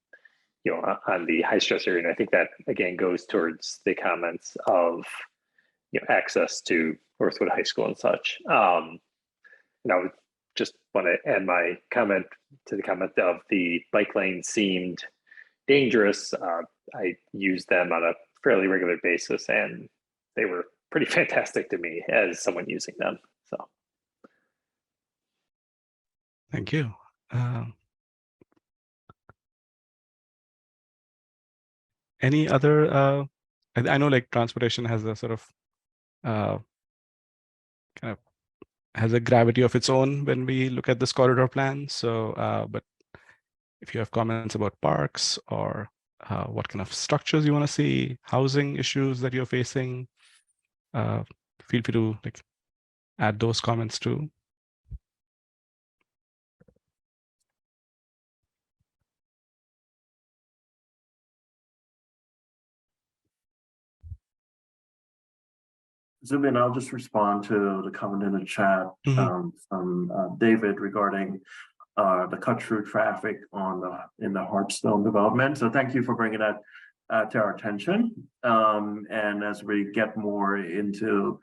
on the high stress area. And I think that again goes towards the comments of, access to Northwood High School and such. And I would just want to add my comment to the comment of the bike lanes seemed dangerous. I use them on a fairly regular basis, and they were pretty fantastic to me as someone using them. So, Thank you. Any other? I know like transportation has a sort of kind of has a gravity of its own when we look at this corridor plan. So, but if you have comments about parks or what kind of structures you want to see, housing issues that you're facing, feel free to like add those comments too. Zubin, I'll just respond to the comment in the chat from David regarding the cut-through traffic in the Hartstone development. So thank you for bringing that to our attention. And as we get more into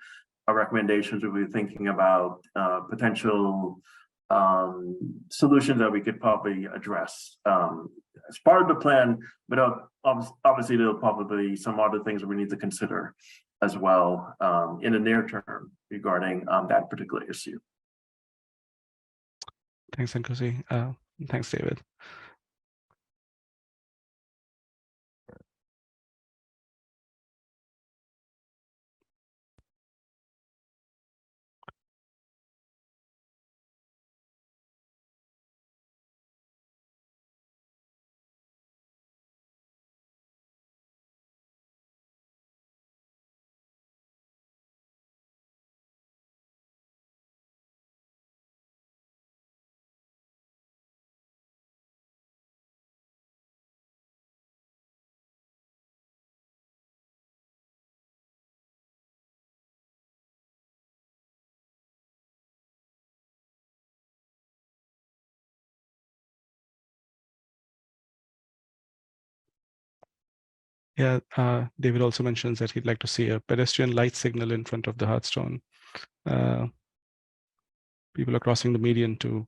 our recommendations, we'll be thinking about potential solutions that we could probably address as part of the plan, but obviously there'll probably be some other things that we need to consider as well in the near term regarding that particular issue. Thanks, Nkosi. Thanks, David. Yeah, David also mentions that he'd like to see a pedestrian light signal in front of the Hartstone. People are crossing the median to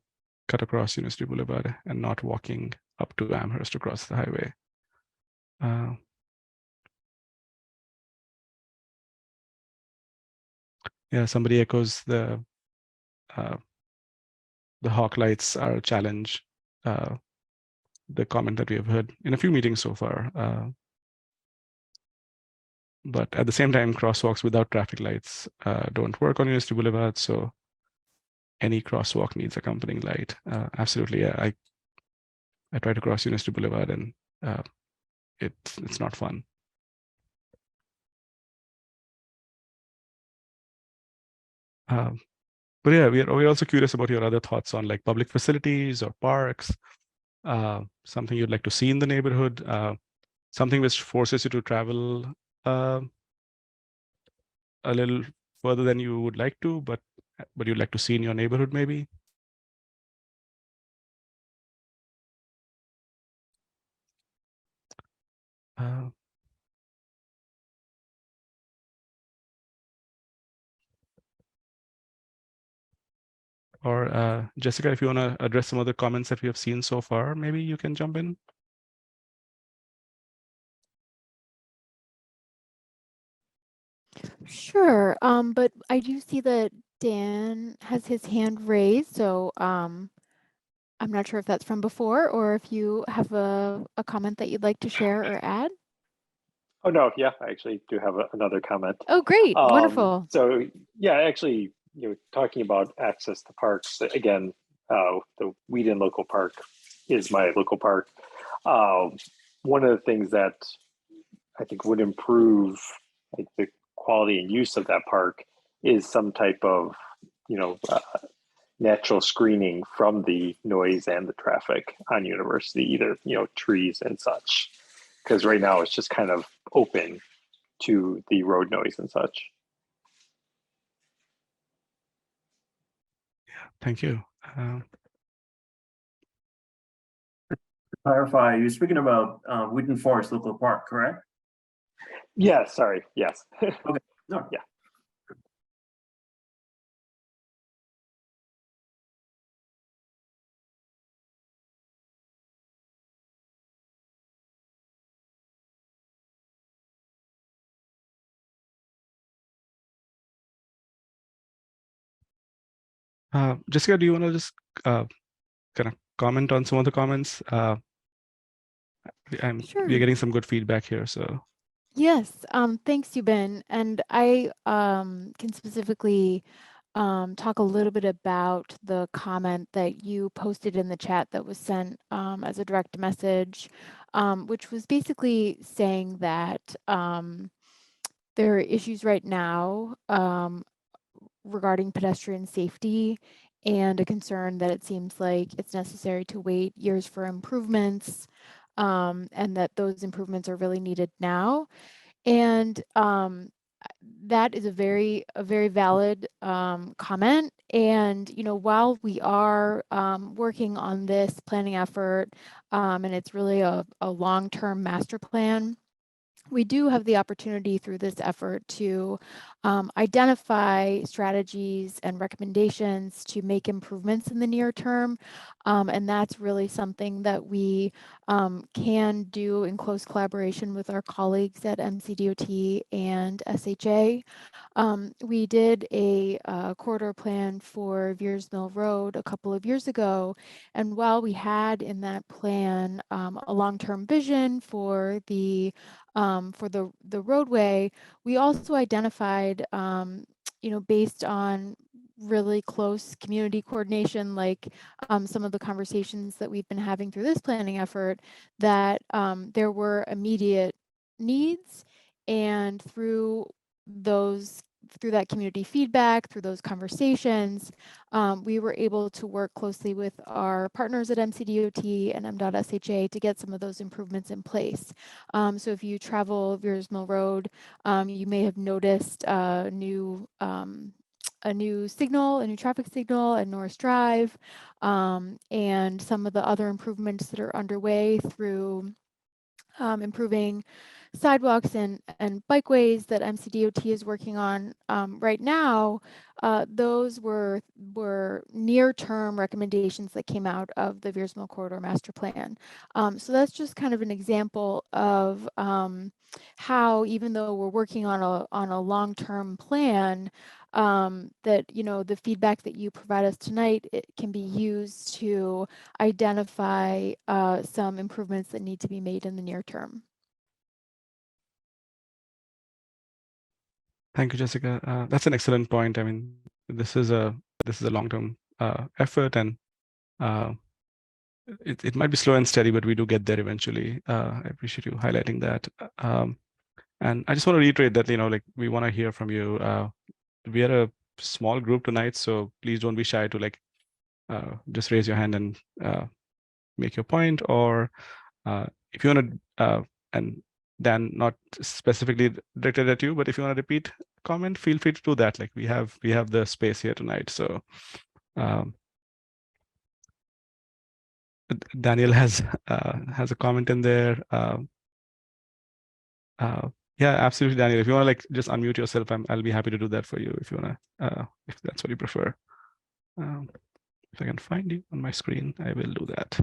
cut across University Boulevard and not walking up to Amherst across the highway. Yeah, somebody echoes the hawk lights are a challenge. The comment that we have heard in a few meetings so far. But at the same time, crosswalks without traffic lights don't work on University Boulevard. So any crosswalk needs accompanying light. Absolutely, yeah. I try to cross University Boulevard and it's not fun. But yeah, we're also curious about your other thoughts on like public facilities or parks, something you'd like to see in the neighborhood, something which forces you to travel a little further than you would like to, but you'd like to see in your neighborhood maybe. or Jessica, if you want to address some of the comments that we have seen so far, maybe you can jump in. Sure. But I do see that Dan has his hand raised, so I'm not sure if that's from before or if you have a comment that you'd like to share or add. Oh, no, yeah, I actually do have another comment. Oh, great. Wonderful. So yeah, actually, talking about access to parks, again, the Wheaton local park is my local park. One of the things that I think would improve like the quality and use of that park is some type of, natural screening from the noise and the traffic on University, either, trees and such. Because right now it's just kind of open to the road noise and such. Yeah, thank you. Clarify, you're speaking about Wheaton Forest Local Park, correct? Yeah, sorry. Yes. Okay. No. Yeah. Jessica, do you want to just kind of comment on some of the comments? Sure. We're getting some good feedback here, so. Yes, thanks, Yuben. And I can specifically talk a little bit about the comment that you posted in the chat that was sent as a direct message, which was basically saying that there are issues right now regarding pedestrian safety and a concern that it seems like it's necessary to wait years for improvements and that those improvements are really needed now. And that is a very valid comment. And, while we are working on this planning effort, and it's really a long-term master plan, we do have the opportunity through this effort to identify strategies and recommendations to make improvements in the near term. And that's really something that we can do in close collaboration with our colleagues at MCDOT and SHA. We did a corridor plan for Veers Mill Road a couple of years ago. And while we had in that plan a long-term vision for the roadway, we also identified, based on really close community coordination, like some of the conversations that we've been having through this planning effort, that there were immediate needs, and through that community feedback, through those conversations, we were able to work closely with our partners at MCDOT and MDOT-SHA to get some of those improvements in place. So if you travel Veers Mill Road, you may have noticed a new traffic signal at Norris Drive, and some of the other improvements that are underway through improving sidewalks and bikeways that MCDOT is working on right now. Those were near-term recommendations that came out of the Veers Mill Corridor Master Plan. So that's just kind of an example of how, even though we're working on a long-term plan, that the feedback that you provide us tonight, it can be used to identify some improvements that need to be made in the near term. Thank you, Jessica. That's an excellent point. I mean, this is a long-term effort, and it might be slow and steady, but we do get there eventually. I appreciate you highlighting that. And I just want to reiterate that, like, we want to hear from you. We are a small group tonight, so please don't be shy to just raise your hand and make your point, or if you want to, and Dan, not specifically directed at you, but if you want to repeat comment, feel free to do that. Like, we have the space here tonight. So Daniel has a comment in there. Yeah, absolutely, Daniel. If you want to just unmute yourself, I'll be happy to do that for you if you want to, if that's what you prefer. If I can find you on my screen, I will do that.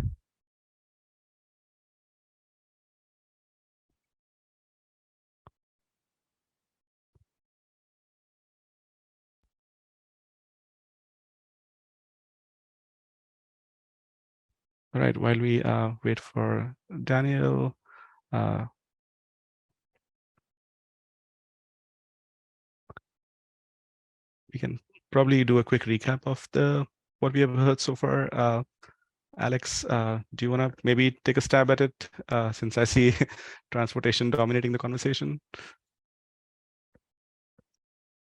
All right, while we wait for Daniel, we can probably do a quick recap of what we have heard so far. Alex, do you want to maybe take a stab at it, since I see transportation dominating the conversation?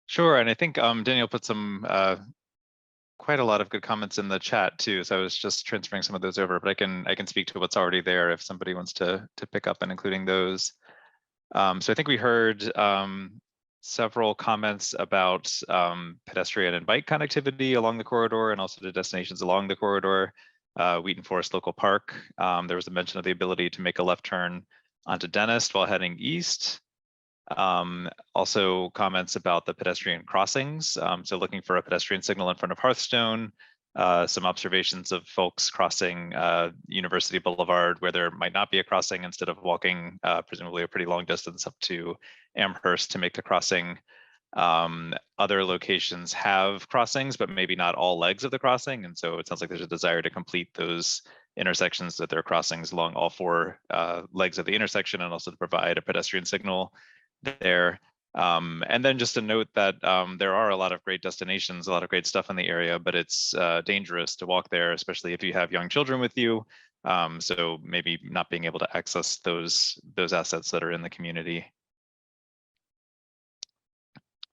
Sure, and I think Daniel put some quite a lot of good comments in the chat too. So I was just transferring some of those over, but I can speak to what's already there if somebody wants to pick up and including those. So I think we heard several comments about pedestrian and bike connectivity along the corridor and also the destinations along the corridor. Wheaton Forest Local Park. There was a mention of the ability to make a left turn onto Dentist while heading east. Also comments about the pedestrian crossings. So looking for a pedestrian signal in front of Hearthstone. Some observations of folks crossing University Boulevard where there might not be a crossing instead of walking presumably a pretty long distance up to Amherst to make the crossing. Other locations have crossings, but maybe not all legs of the crossing. And so it sounds like there's a desire to complete those intersections that there are crossings along all four legs of the intersection and also to provide a pedestrian signal there. And then just a note that there are a lot of great destinations, a lot of great stuff in the area, but it's dangerous to walk there, especially if you have young children with you. So maybe not being able to access those assets that are in the community.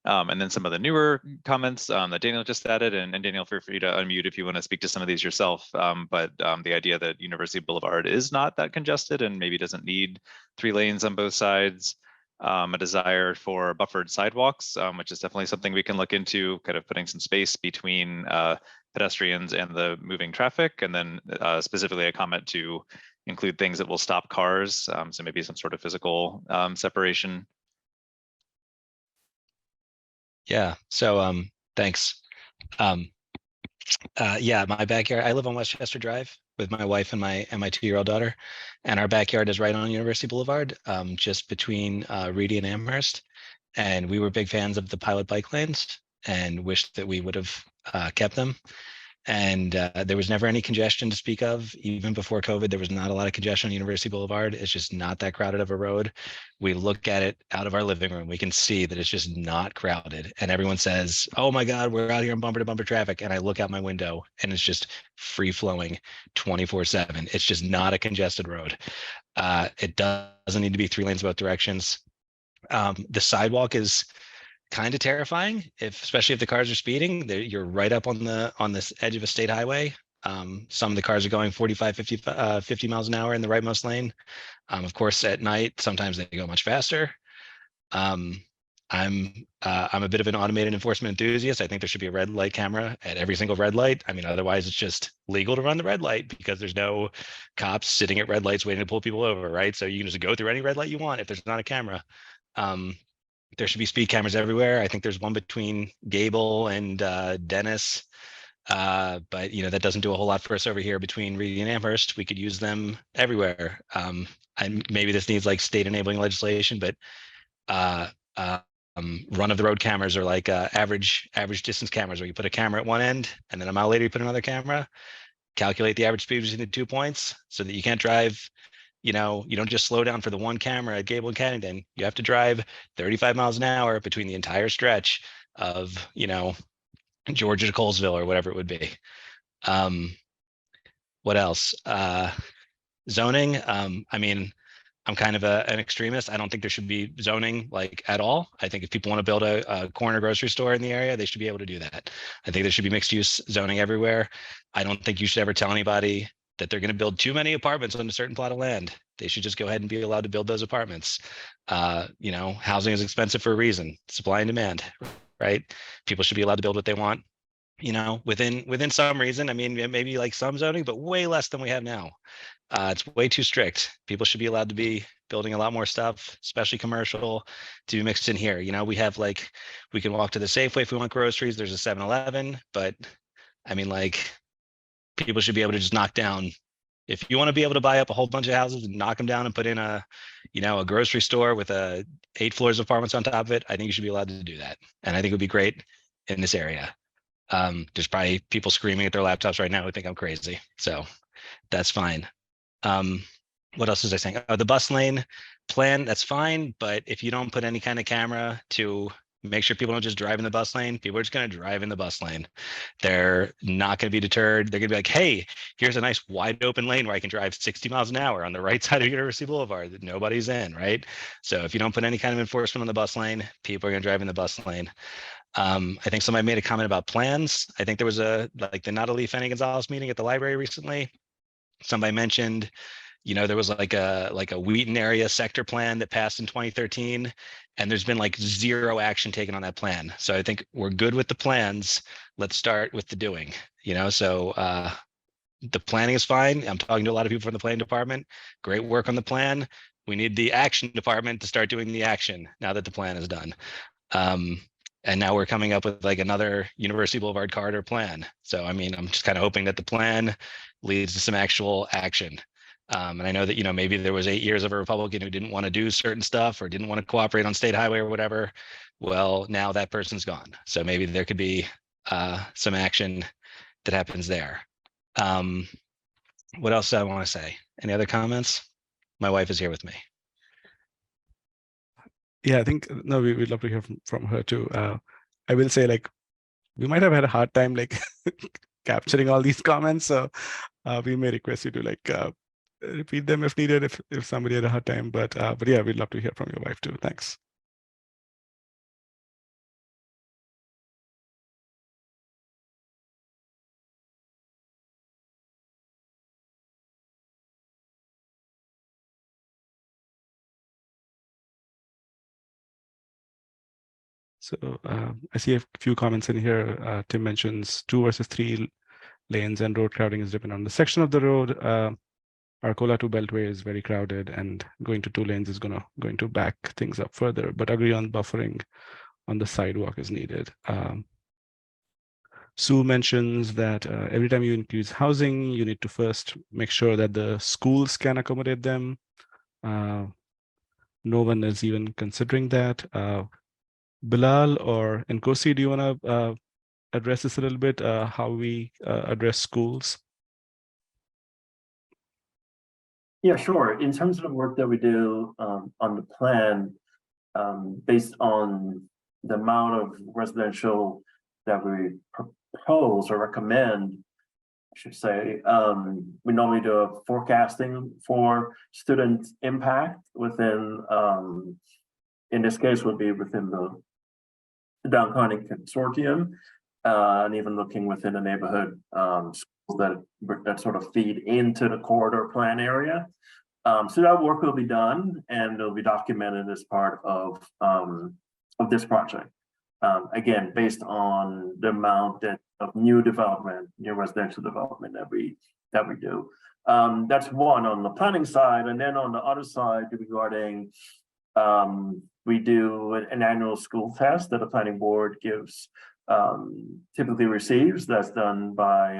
And then some of the newer comments that Daniel just added, and Daniel, feel free to unmute if you want to speak to some of these yourself. But the idea that University Boulevard is not that congested and maybe doesn't need 3 lanes on both sides. A desire for buffered sidewalks, which is definitely something we can look into, kind of putting some space between pedestrians and the moving traffic. And then specifically a comment to include things that will stop cars. So maybe some sort of physical separation. Yeah, so thanks. Yeah, my backyard, I live on Westchester Drive with my wife and my 2-year-old daughter, and our backyard is right on University Boulevard, just between Reedy and Amherst. And we were big fans of the pilot bike lanes and wished that we would have kept them. And there was never any congestion to speak of. Even before COVID, there was not a lot of congestion on University Boulevard. It's just not that crowded of a road. We look at it out of our living room. We can see that it's just not crowded. And everyone says, oh my God, we're out here in bumper to bumper traffic. And I look out my window and it's just free flowing 24/7. It's just not a congested road. It doesn't need to be 3 lanes both directions. The sidewalk is kind of terrifying, especially if the cars are speeding. You're right up on this edge of a state highway. Some of the cars are going 45, 50 miles an hour in the rightmost lane. Of course, at night, sometimes they go much faster. I'm a bit of an automated enforcement enthusiast. I think there should be a red light camera at every single red light. I mean, otherwise it's just legal to run the red light because there's no cops sitting at red lights waiting to pull people over, right? So you can just go through any red light you want if there's not a camera. There should be speed cameras everywhere. I think there's one between Gable and Dennis, but that doesn't do a whole lot for us over here between Reedy and Amherst. We could use them everywhere. And maybe this needs like state enabling legislation, but run of the road cameras are like average distance cameras, where you put a camera at one end and then a mile later you put another camera. Calculate the average speed between the 2 points so that you can't drive. You don't just slow down for the one camera at Gable and Kennington. You have to drive 35 miles an hour between the entire stretch of, Georgia to Colesville or whatever it would be. What else? Zoning. I mean, I'm kind of an extremist. I don't think there should be zoning like at all. I think if people want to build a corner grocery store in the area, they should be able to do that. I think there should be mixed use zoning everywhere. I don't think you should ever tell anybody that they're going to build too many apartments on a certain plot of land. They should just go ahead and be allowed to build those apartments. Housing is expensive for a reason, supply and demand, right? People should be allowed to build what they want, within some reason. I mean, maybe like some zoning, but way less than we have now. It's way too strict. People should be allowed to be building a lot more stuff, especially commercial, to be mixed in here. We have we can walk to the Safeway if we want groceries. There's a 7-Eleven, but I mean, people should be able to just knock down. If you want to be able to buy up a whole bunch of houses and knock them down and put in a, a grocery store with 8 floors of apartments on top of it, I think you should be allowed to do that. And I think it would be great in this area. There's probably people screaming at their laptops right now who think I'm crazy. So that's fine. What else was I saying? Oh, the bus lane plan, that's fine. But if you don't put any kind of camera to make sure people don't just drive in the bus lane, people are just going to drive in the bus lane. They're not going to be deterred. They're going to be like, hey, here's a nice wide open lane where I can drive 60 miles an hour on the right side of University Boulevard that nobody's in, right? So if you don't put any kind of enforcement on the bus lane, people are going to drive in the bus lane. I think somebody made a comment about plans. I think there was the Natalie Fanny Gonzalez meeting at the library recently. Somebody mentioned, there was like a Wheaton area sector plan that passed in 2013, and there's been like 0 action taken on that plan. So I think we're good with the plans. Let's start with the doing, so the planning is fine. I'm talking to a lot of people from the planning department. Great work on the plan. We need the action department to start doing the action now that the plan is done. And now we're coming up with like another University Boulevard Corridor Plan. So, I mean, I'm just kind of hoping that the plan leads to some actual action. And I know that, maybe there was 8 years of a Republican who didn't want to do certain stuff or didn't want to cooperate on state highway or whatever. Well, now that person's gone. So maybe there could be some action that happens there. What else do I want to say? Any other comments? My wife is here with me. Yeah, I think no, we'd love to hear from her too. I will say, like, we might have had a hard time like capturing all these comments, so we may request you to like repeat them if needed, if somebody had a hard time. But yeah, we'd love to hear from your wife too. Thanks. So I see a few comments in here. Tim mentions 2 versus 3 lanes and road crowding is dependent on the section of the road. Arcola to Beltway is very crowded, and going to 2 lanes is going to back things up further. But agree on buffering on the sidewalk is needed. Sue mentions that every time you increase housing, you need to first make sure that the schools can accommodate them. No one is even considering that. Bilal or Nkosi, do you want to address this a little bit, how we address schools? Yeah, sure. In terms of the work that we do on the plan, based on the amount of residential that we propose or recommend, I should say, we normally do a forecasting for student impact within, in this case, would be within the Down County Consortium, and even looking within the neighborhood schools that sort of feed into the corridor plan area. So that work will be done and it'll be documented as part of this project. Again, based on the amount of new development, new residential development that we do. That's one on the planning side, and then on the other side, regarding we do an annual school test that the planning board gives, typically receives. That's done by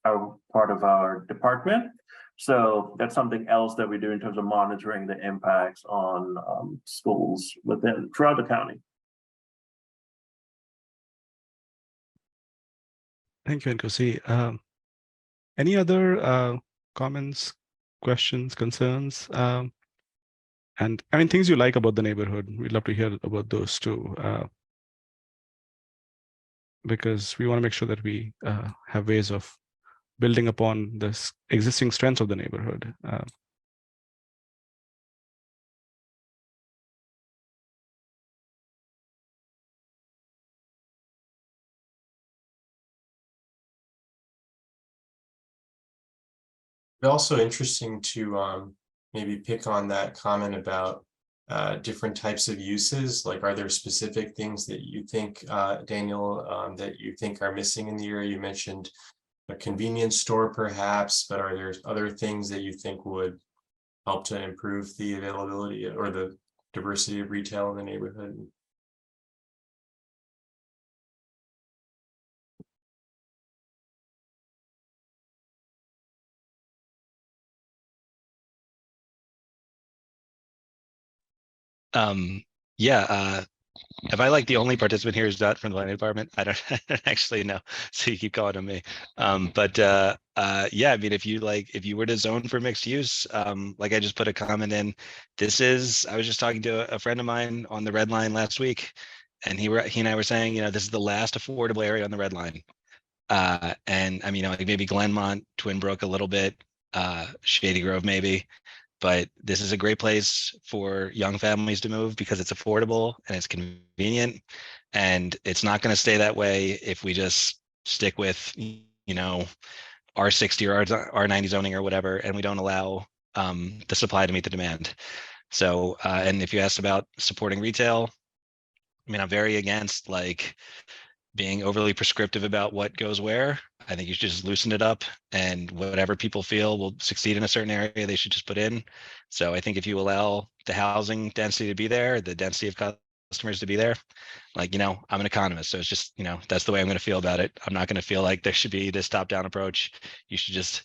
our part of our department. So that's something else that we do in terms of monitoring the impacts on schools throughout the county. Thank you, Nkosi. Any other comments, questions, concerns? And I mean, things you like about the neighborhood, we'd love to hear about those too, because we want to make sure that we have ways of building upon this existing strengths of the neighborhood. It's also interesting to maybe pick on that comment about different types of uses. Like, are there specific things that you think, Daniel, that you think are missing in the area? You mentioned a convenience store perhaps, but are there other things that you think would help to improve the availability or the diversity of retail in the neighborhood? Yeah. If I like the only participant here is not from the planning department, I don't, I don't actually know. So you keep calling on me. Yeah, I mean, if you were to zone for mixed use, like I just put a comment in, I was just talking to a friend of mine on the red line last week, and he and I were saying, this is the last affordable area on the red line. And I mean, like maybe Glenmont, Twin Brook a little bit, Shady Grove maybe. But this is a great place for young families to move because it's affordable and it's convenient, and it's not going to stay that way if we just stick with R60 or R90 zoning or whatever, and we don't allow the supply to meet the demand. So and if you asked about supporting retail, I mean, I'm very against like being overly prescriptive about what goes where. I think you should just loosen it up, and whatever people feel will succeed in a certain area, they should just put in. So I think if you allow the housing density to be there, the density of customers to be there, like, I'm an economist, so it's just, that's the way I'm going to feel about it. I'm not going to feel like there should be this top-down approach. You should just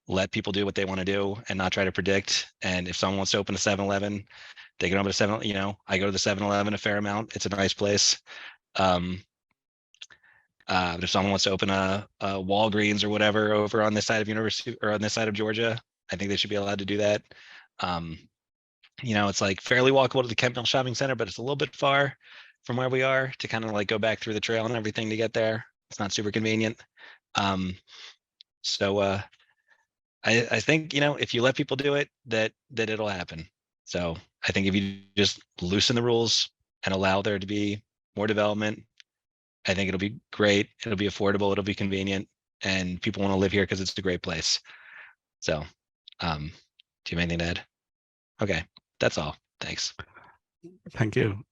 let people do what they want to do and not try to predict. And if someone wants to open a 7-Eleven, they can open a 7, I go to the 7-Eleven a fair amount. It's a nice place. But if someone wants to open a Walgreens or whatever over on this side of University or on this side of Georgia, I think they should be allowed to do that. It's like fairly walkable to the Kent Mill Shopping Center, but it's a little bit far from where we are to kind of like go back through the trail and everything to get there. It's not super convenient. So I think, if you let people do it, that it'll happen. So I think if you just loosen the rules and allow there to be more development, I think it'll be great. It'll be affordable. It'll be convenient, and people want to live here because it's a great place. So, do you have anything to add? Okay, that's all. Thanks. Thank you.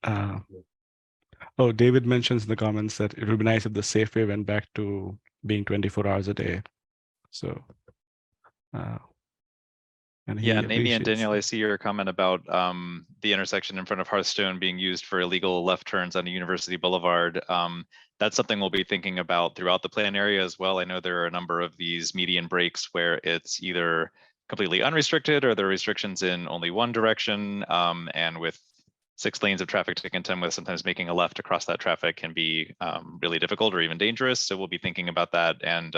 Oh, David mentions in the comments that it would be nice if the Safeway went back to being 24 hours a day. So, and yeah, Amy and appreciates Daniel, that. I see your comment about the intersection in front of Hearthstone being used for illegal left turns on University Boulevard. That's something we'll be thinking about throughout the plan area as well. I know there are a number of these median breaks where it's either completely unrestricted or there are restrictions in only one direction. And with 6 lanes of traffic to contend with, sometimes making a left across that traffic can be really difficult or even dangerous. So we'll be thinking about that and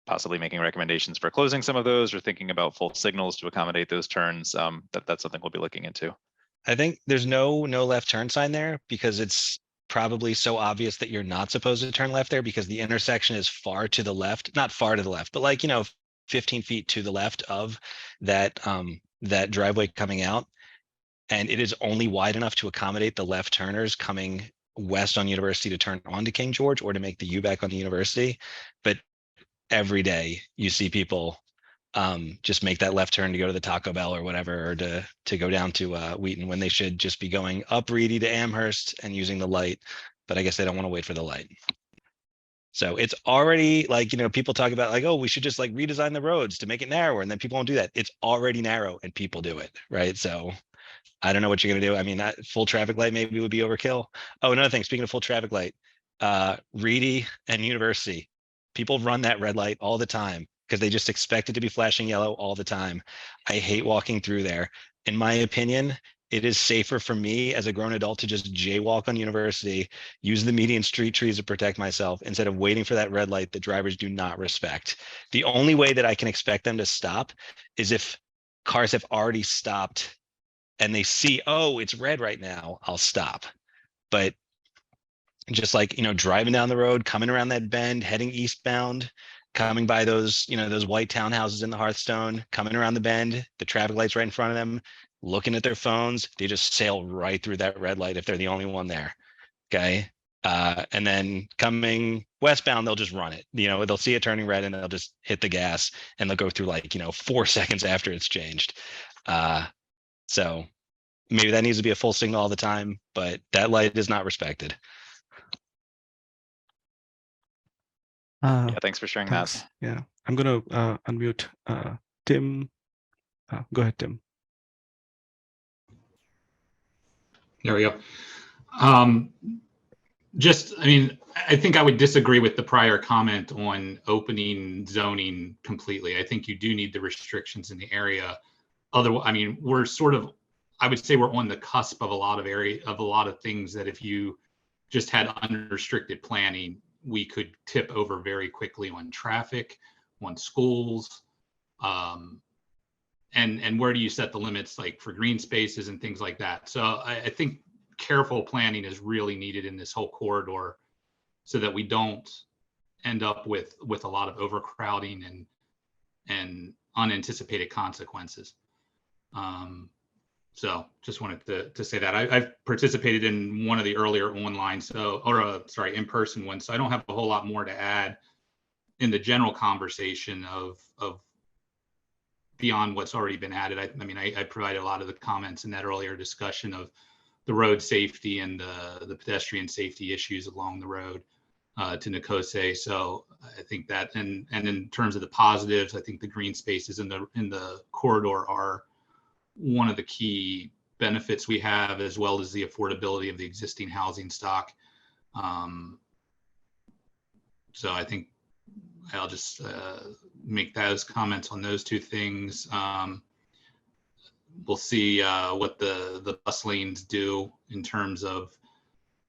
possibly making recommendations for closing some of those or thinking about full signals to accommodate those turns. That's something we'll be looking into. I think there's no left turn sign there because it's probably so obvious that you're not supposed to turn left there because the intersection is far to the left, not far to the left, but like, 15 feet to the left of that, that driveway coming out. And it is only wide enough to accommodate the left turners coming west on University to turn onto King George or to make the U back on the University. But every day you see people just make that left turn to go to the Taco Bell or whatever, or to go down to Wheaton when they should just be going up Reedy to Amherst and using the light. But I guess they don't want to wait for the light. So it's already like, people talk about like, oh, we should just like redesign the roads to make it narrower. And then people won't do that. It's already narrow and people do it, right? So I don't know what you're going to do. I mean, that full traffic light maybe would be overkill. Oh, another thing, speaking of full traffic light, Reedy and University, people run that red light all the time because they just expect it to be flashing yellow all the time. I hate walking through there. In my opinion, it is safer for me as a grown adult to just jaywalk on University, use the median street trees to protect myself instead of waiting for that red light that drivers do not respect. The only way that I can expect them to stop is if cars have already stopped and they see, oh, it's red right now, I'll stop. But just like, driving down the road, coming around that bend, heading eastbound, coming by those, those white townhouses in the Hearthstone, coming around the bend, the traffic light's right in front of them, looking at their phones, they just sail right through that red light if they're the only one there. Okay. And then coming westbound, they'll just run it. They'll see it turning red and they'll just hit the gas and they'll go through like, 4 seconds after it's changed. So maybe that needs to be a full signal all the time, but that light is not respected. Yeah, thanks for sharing Thanks. that. Yeah, I'm going to unmute Tim. Go ahead, Tim. There we go. I think I would disagree with the prior comment on opening zoning completely. I think you do need the restrictions in the area. Otherwise, we're sort of I would say we're on the cusp of a lot of things that if you just had unrestricted planning, we could tip over very quickly on traffic, on schools, and where do you set the limits, like for green spaces and things like that. So I think careful planning is really needed in this whole corridor, so that we don't end up with a lot of overcrowding and unanticipated consequences. So just wanted to say that I've participated in one of the earlier online, in-person ones. So I don't have a whole lot more to add in the general conversation of beyond what's already been added. I mean, I provided a lot of the comments in that earlier discussion of the road safety and the pedestrian safety issues along the road to Nikose. So I think that, and in terms of the positives, I think the green spaces in the corridor are one of the key benefits we have, as well as the affordability of the existing housing stock. So I think I'll just make those comments on those two things. We'll see what the bus lanes do in terms of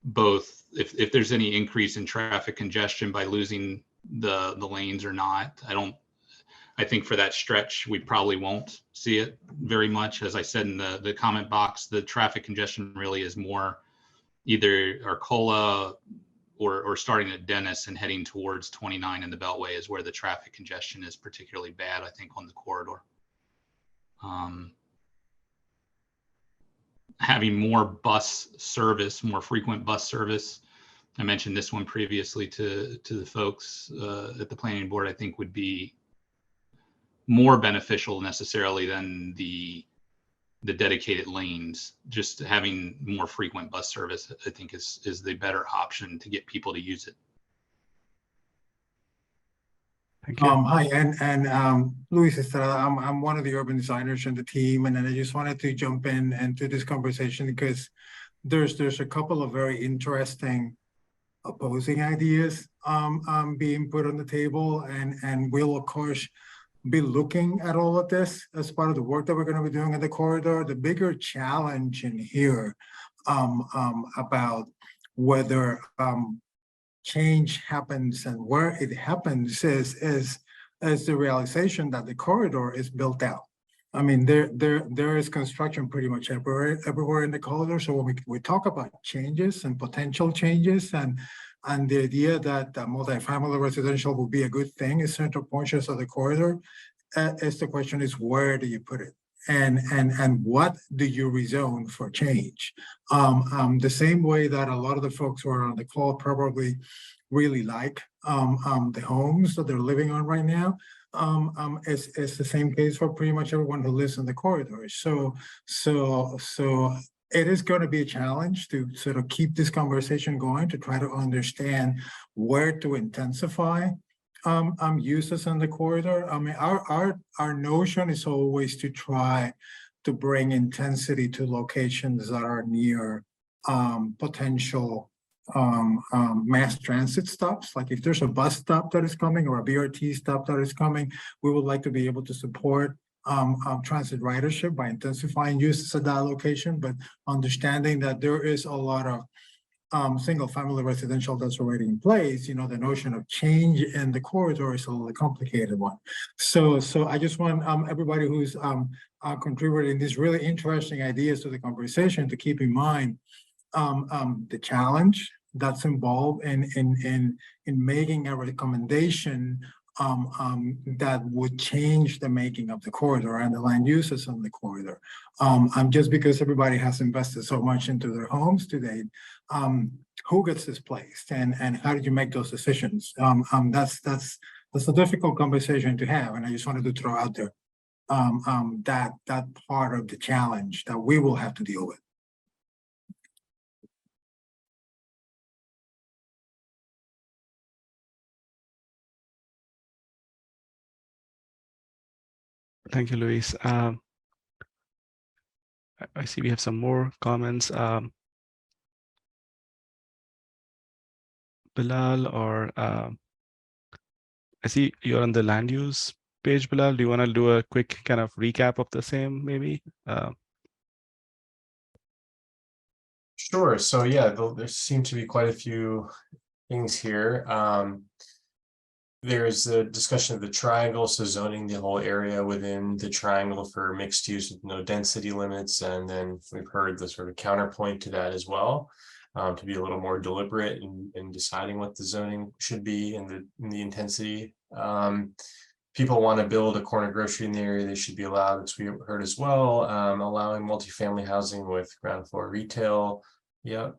both if there's any increase in traffic congestion by losing the lanes or not. I think for that stretch, we probably won't see it very much. As I said in the comment box, the traffic congestion really is more either Arcola or starting at Dennis and heading towards 29 in the Beltway is where the traffic congestion is particularly bad, I think, on the corridor. Having more bus service, more frequent bus service. I mentioned this one previously to the folks at the planning board, I think would be more beneficial necessarily than the dedicated lanes. Just having more frequent bus service, I think is the better option to get people to use it. Thank you. Hi, and Luis Estrada, I'm one of the urban designers in the team, and then I just wanted to jump in into this conversation because there's a couple of very interesting opposing ideas being put on the table, and we'll of course be looking at all of this as part of the work that we're going to be doing in the corridor. The bigger challenge in here about whether change happens and where it happens is the realization that the corridor is built out. I mean, there is construction pretty much everywhere in the corridor. So when we talk about changes and potential changes and the idea that multifamily residential will be a good thing in central portions of the corridor, is the question is, where do you put it? And what do you rezone for change? The same way that a lot of the folks who are on the call probably really like the homes that they're living on right now. It's the same case for pretty much everyone who lives in the corridors. So it is going to be a challenge to sort of keep this conversation going, to try to understand where to intensify uses in the corridor. I mean, our notion is always to try to bring intensity to locations that are near potential mass transit stops. Like if there's a bus stop that is coming or a BRT stop that is coming, we would like to be able to support transit ridership by intensifying uses at that location, but understanding that there is a lot of single family residential that's already in place. You know, the notion of change in the corridor is a little complicated one. So I just want everybody who's contributing these really interesting ideas to the conversation to keep in mind the challenge that's involved in making a recommendation that would change the making of the corridor and the land uses on the corridor. Just because everybody has invested so much into their homes today, who gets displaced and how do you make those decisions? That's a difficult conversation to have, and I just wanted to throw out there that part of the challenge that we will have to deal with. Thank you, Luis. I see we have some more comments. Bilal, or I see you're on the land use page, Bilal. Do you want to do a quick kind of recap of the same, maybe? Sure. So yeah, there seem to be quite a few things here. There's a discussion of the triangle, so zoning the whole area within the triangle for mixed use with no density limits. And then we've heard the sort of counterpoint to that as well, to be a little more deliberate in deciding what the zoning should be in the intensity. People want to build a corner grocery in the area, they should be allowed, which we heard as well. Allowing multifamily housing with ground floor retail. Yep.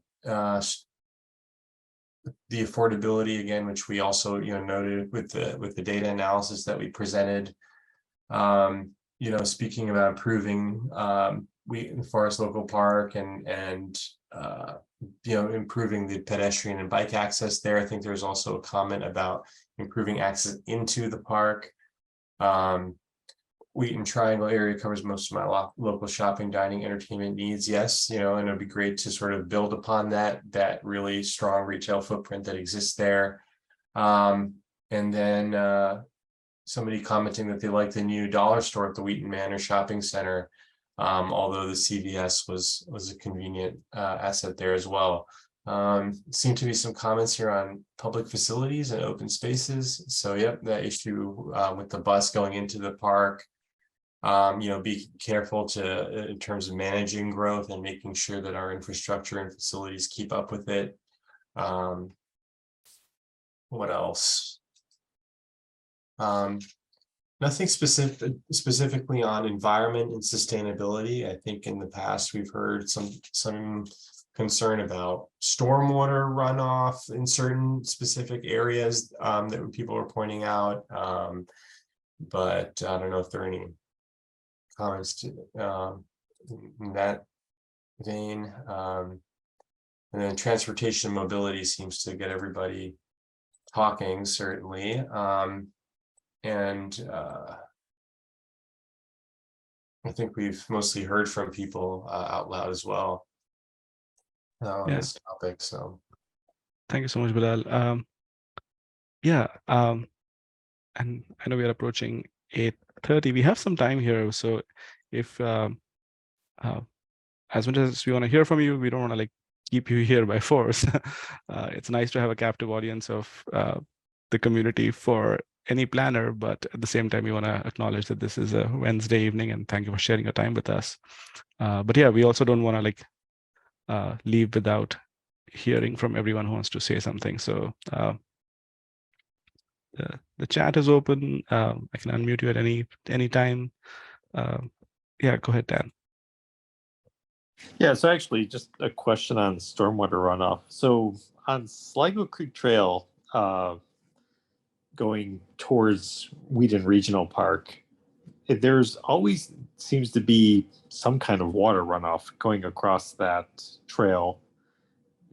The affordability again, which we also noted with the data analysis that we presented. Speaking about improving Wheaton Forest Local Park and improving the pedestrian and bike access there. I think there's also a comment about improving access into the park. Wheaton Triangle area covers most of my local shopping, dining, entertainment needs. Yes, and it'd be great to sort of build upon that really strong retail footprint that exists there. And then somebody commenting that they like the new dollar store at the Wheaton Manor Shopping Center, although the CVS was a convenient asset there as well. Seem to be some comments here on public facilities and open spaces. So yep, that issue with the bus going into the park. Be careful in terms of managing growth and making sure that our infrastructure and facilities keep up with it. What else? Nothing specifically on environment and sustainability. I think in the past we've heard some concern about stormwater runoff in certain specific areas that people are pointing out. But I don't know if there are any comments to in that vein. And then transportation mobility seems to get everybody talking, certainly. I think we've mostly heard from people out loud as well on this topic. So thank you so much, Bilal. And I know we are approaching 8:30. We have some time here, so if as much as we want to hear from you, we don't want to keep you here by force. It's nice to have a captive audience of the community for any planner, but at the same time, we want to acknowledge that this is a Wednesday evening, and thank you for sharing your time with us. But yeah, we also don't want to leave without hearing from everyone who wants to say something. So the chat is open. I can unmute you at any time. Yeah, go ahead, Dan. Yeah, so actually just a question on stormwater runoff. So on Sligo Creek Trail, going towards Wheaton Regional Park, there's always seems to be some kind of water runoff going across that trail.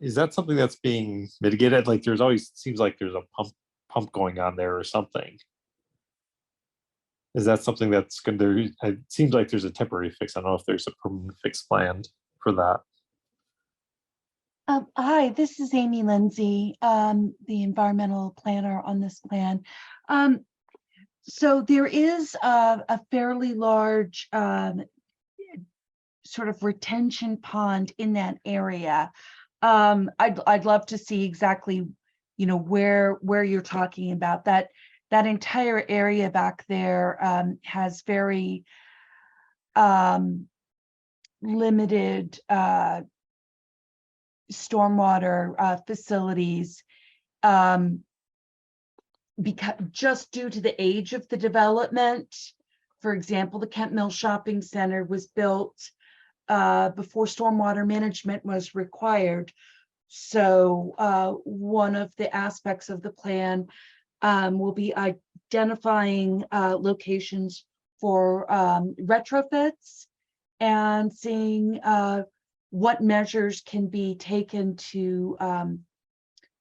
Is that something that's being mitigated? Like there's always seems like there's a pump going on there or something. Is that something that's going to, it seems like there's a temporary fix. I don't know if there's a permanent fix planned for that. Hi, this is Amy Lindsay, the environmental planner on this plan. So there is a fairly large sort of retention pond in that area. I'd love to see exactly, where you're talking about. That entire area back there has very limited stormwater facilities, because just due to the age of the development. For example, the Kent Mill Shopping Center was built before stormwater management was required. So one of the aspects of the plan will be identifying locations for retrofits and seeing what measures can be taken to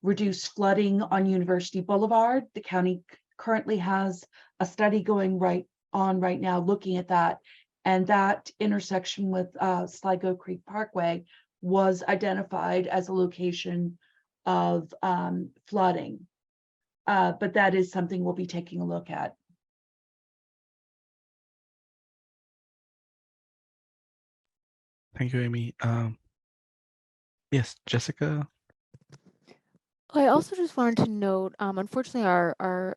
reduce flooding on University Boulevard. The county currently has a study going right now looking at that, and that intersection with Sligo Creek Parkway was identified as a location of flooding. But that is something we'll be taking a look at. Thank you, Amy. Yes, Jessica. I also just wanted to note, unfortunately, our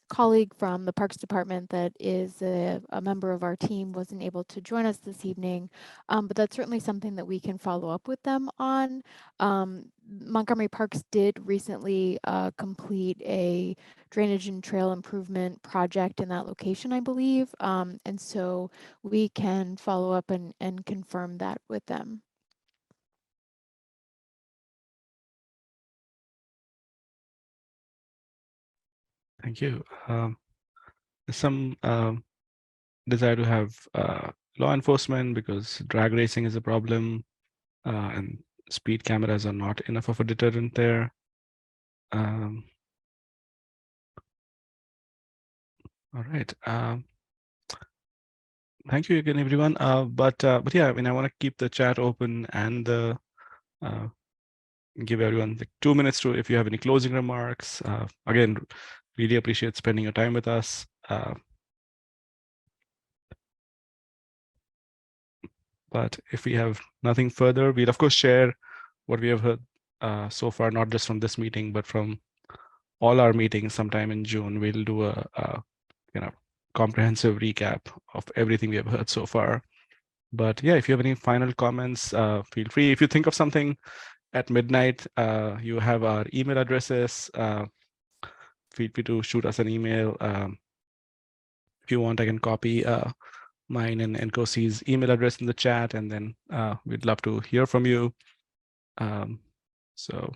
colleague from the Parks Department that is a member of our team wasn't able to join us this evening, but that's certainly something that we can follow up with them on. Montgomery Parks did recently complete a drainage and trail improvement project in that location, I believe, and so we can follow up and confirm that with them. Thank you. There's some desire to have law enforcement because drag racing is a problem and speed cameras are not enough of a deterrent there. All right. Thank you again, everyone. But yeah, I mean, I want to keep the chat open and give everyone like 2 minutes to, if you have any closing remarks. Again, really appreciate spending your time with us. But if we have nothing further, we'll of course share what we have heard so far, not just from this meeting, but from all our meetings sometime in June. We'll do a comprehensive recap of everything we have heard so far. But yeah, if you have any final comments, feel free. If you think of something at midnight, you have our email addresses. Feel free to shoot us an email. If you want, I can copy mine and Nkosi's email address in the chat, and then we'd love to hear from you. So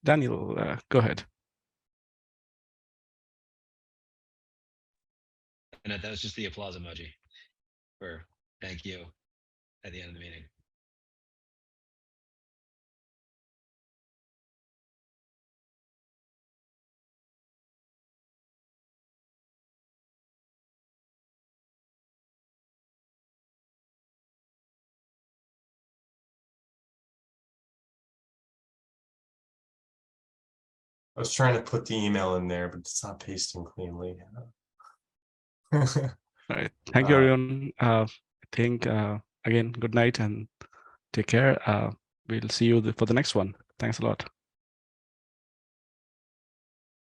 Daniel, go ahead. And that was just the applause emoji for thank you at the end of the meeting. I was trying to put the email in there, but it's not pasting cleanly. All right. Thank you, everyone. I think, again, good night and take care. We'll see you for the next one. Thanks a lot.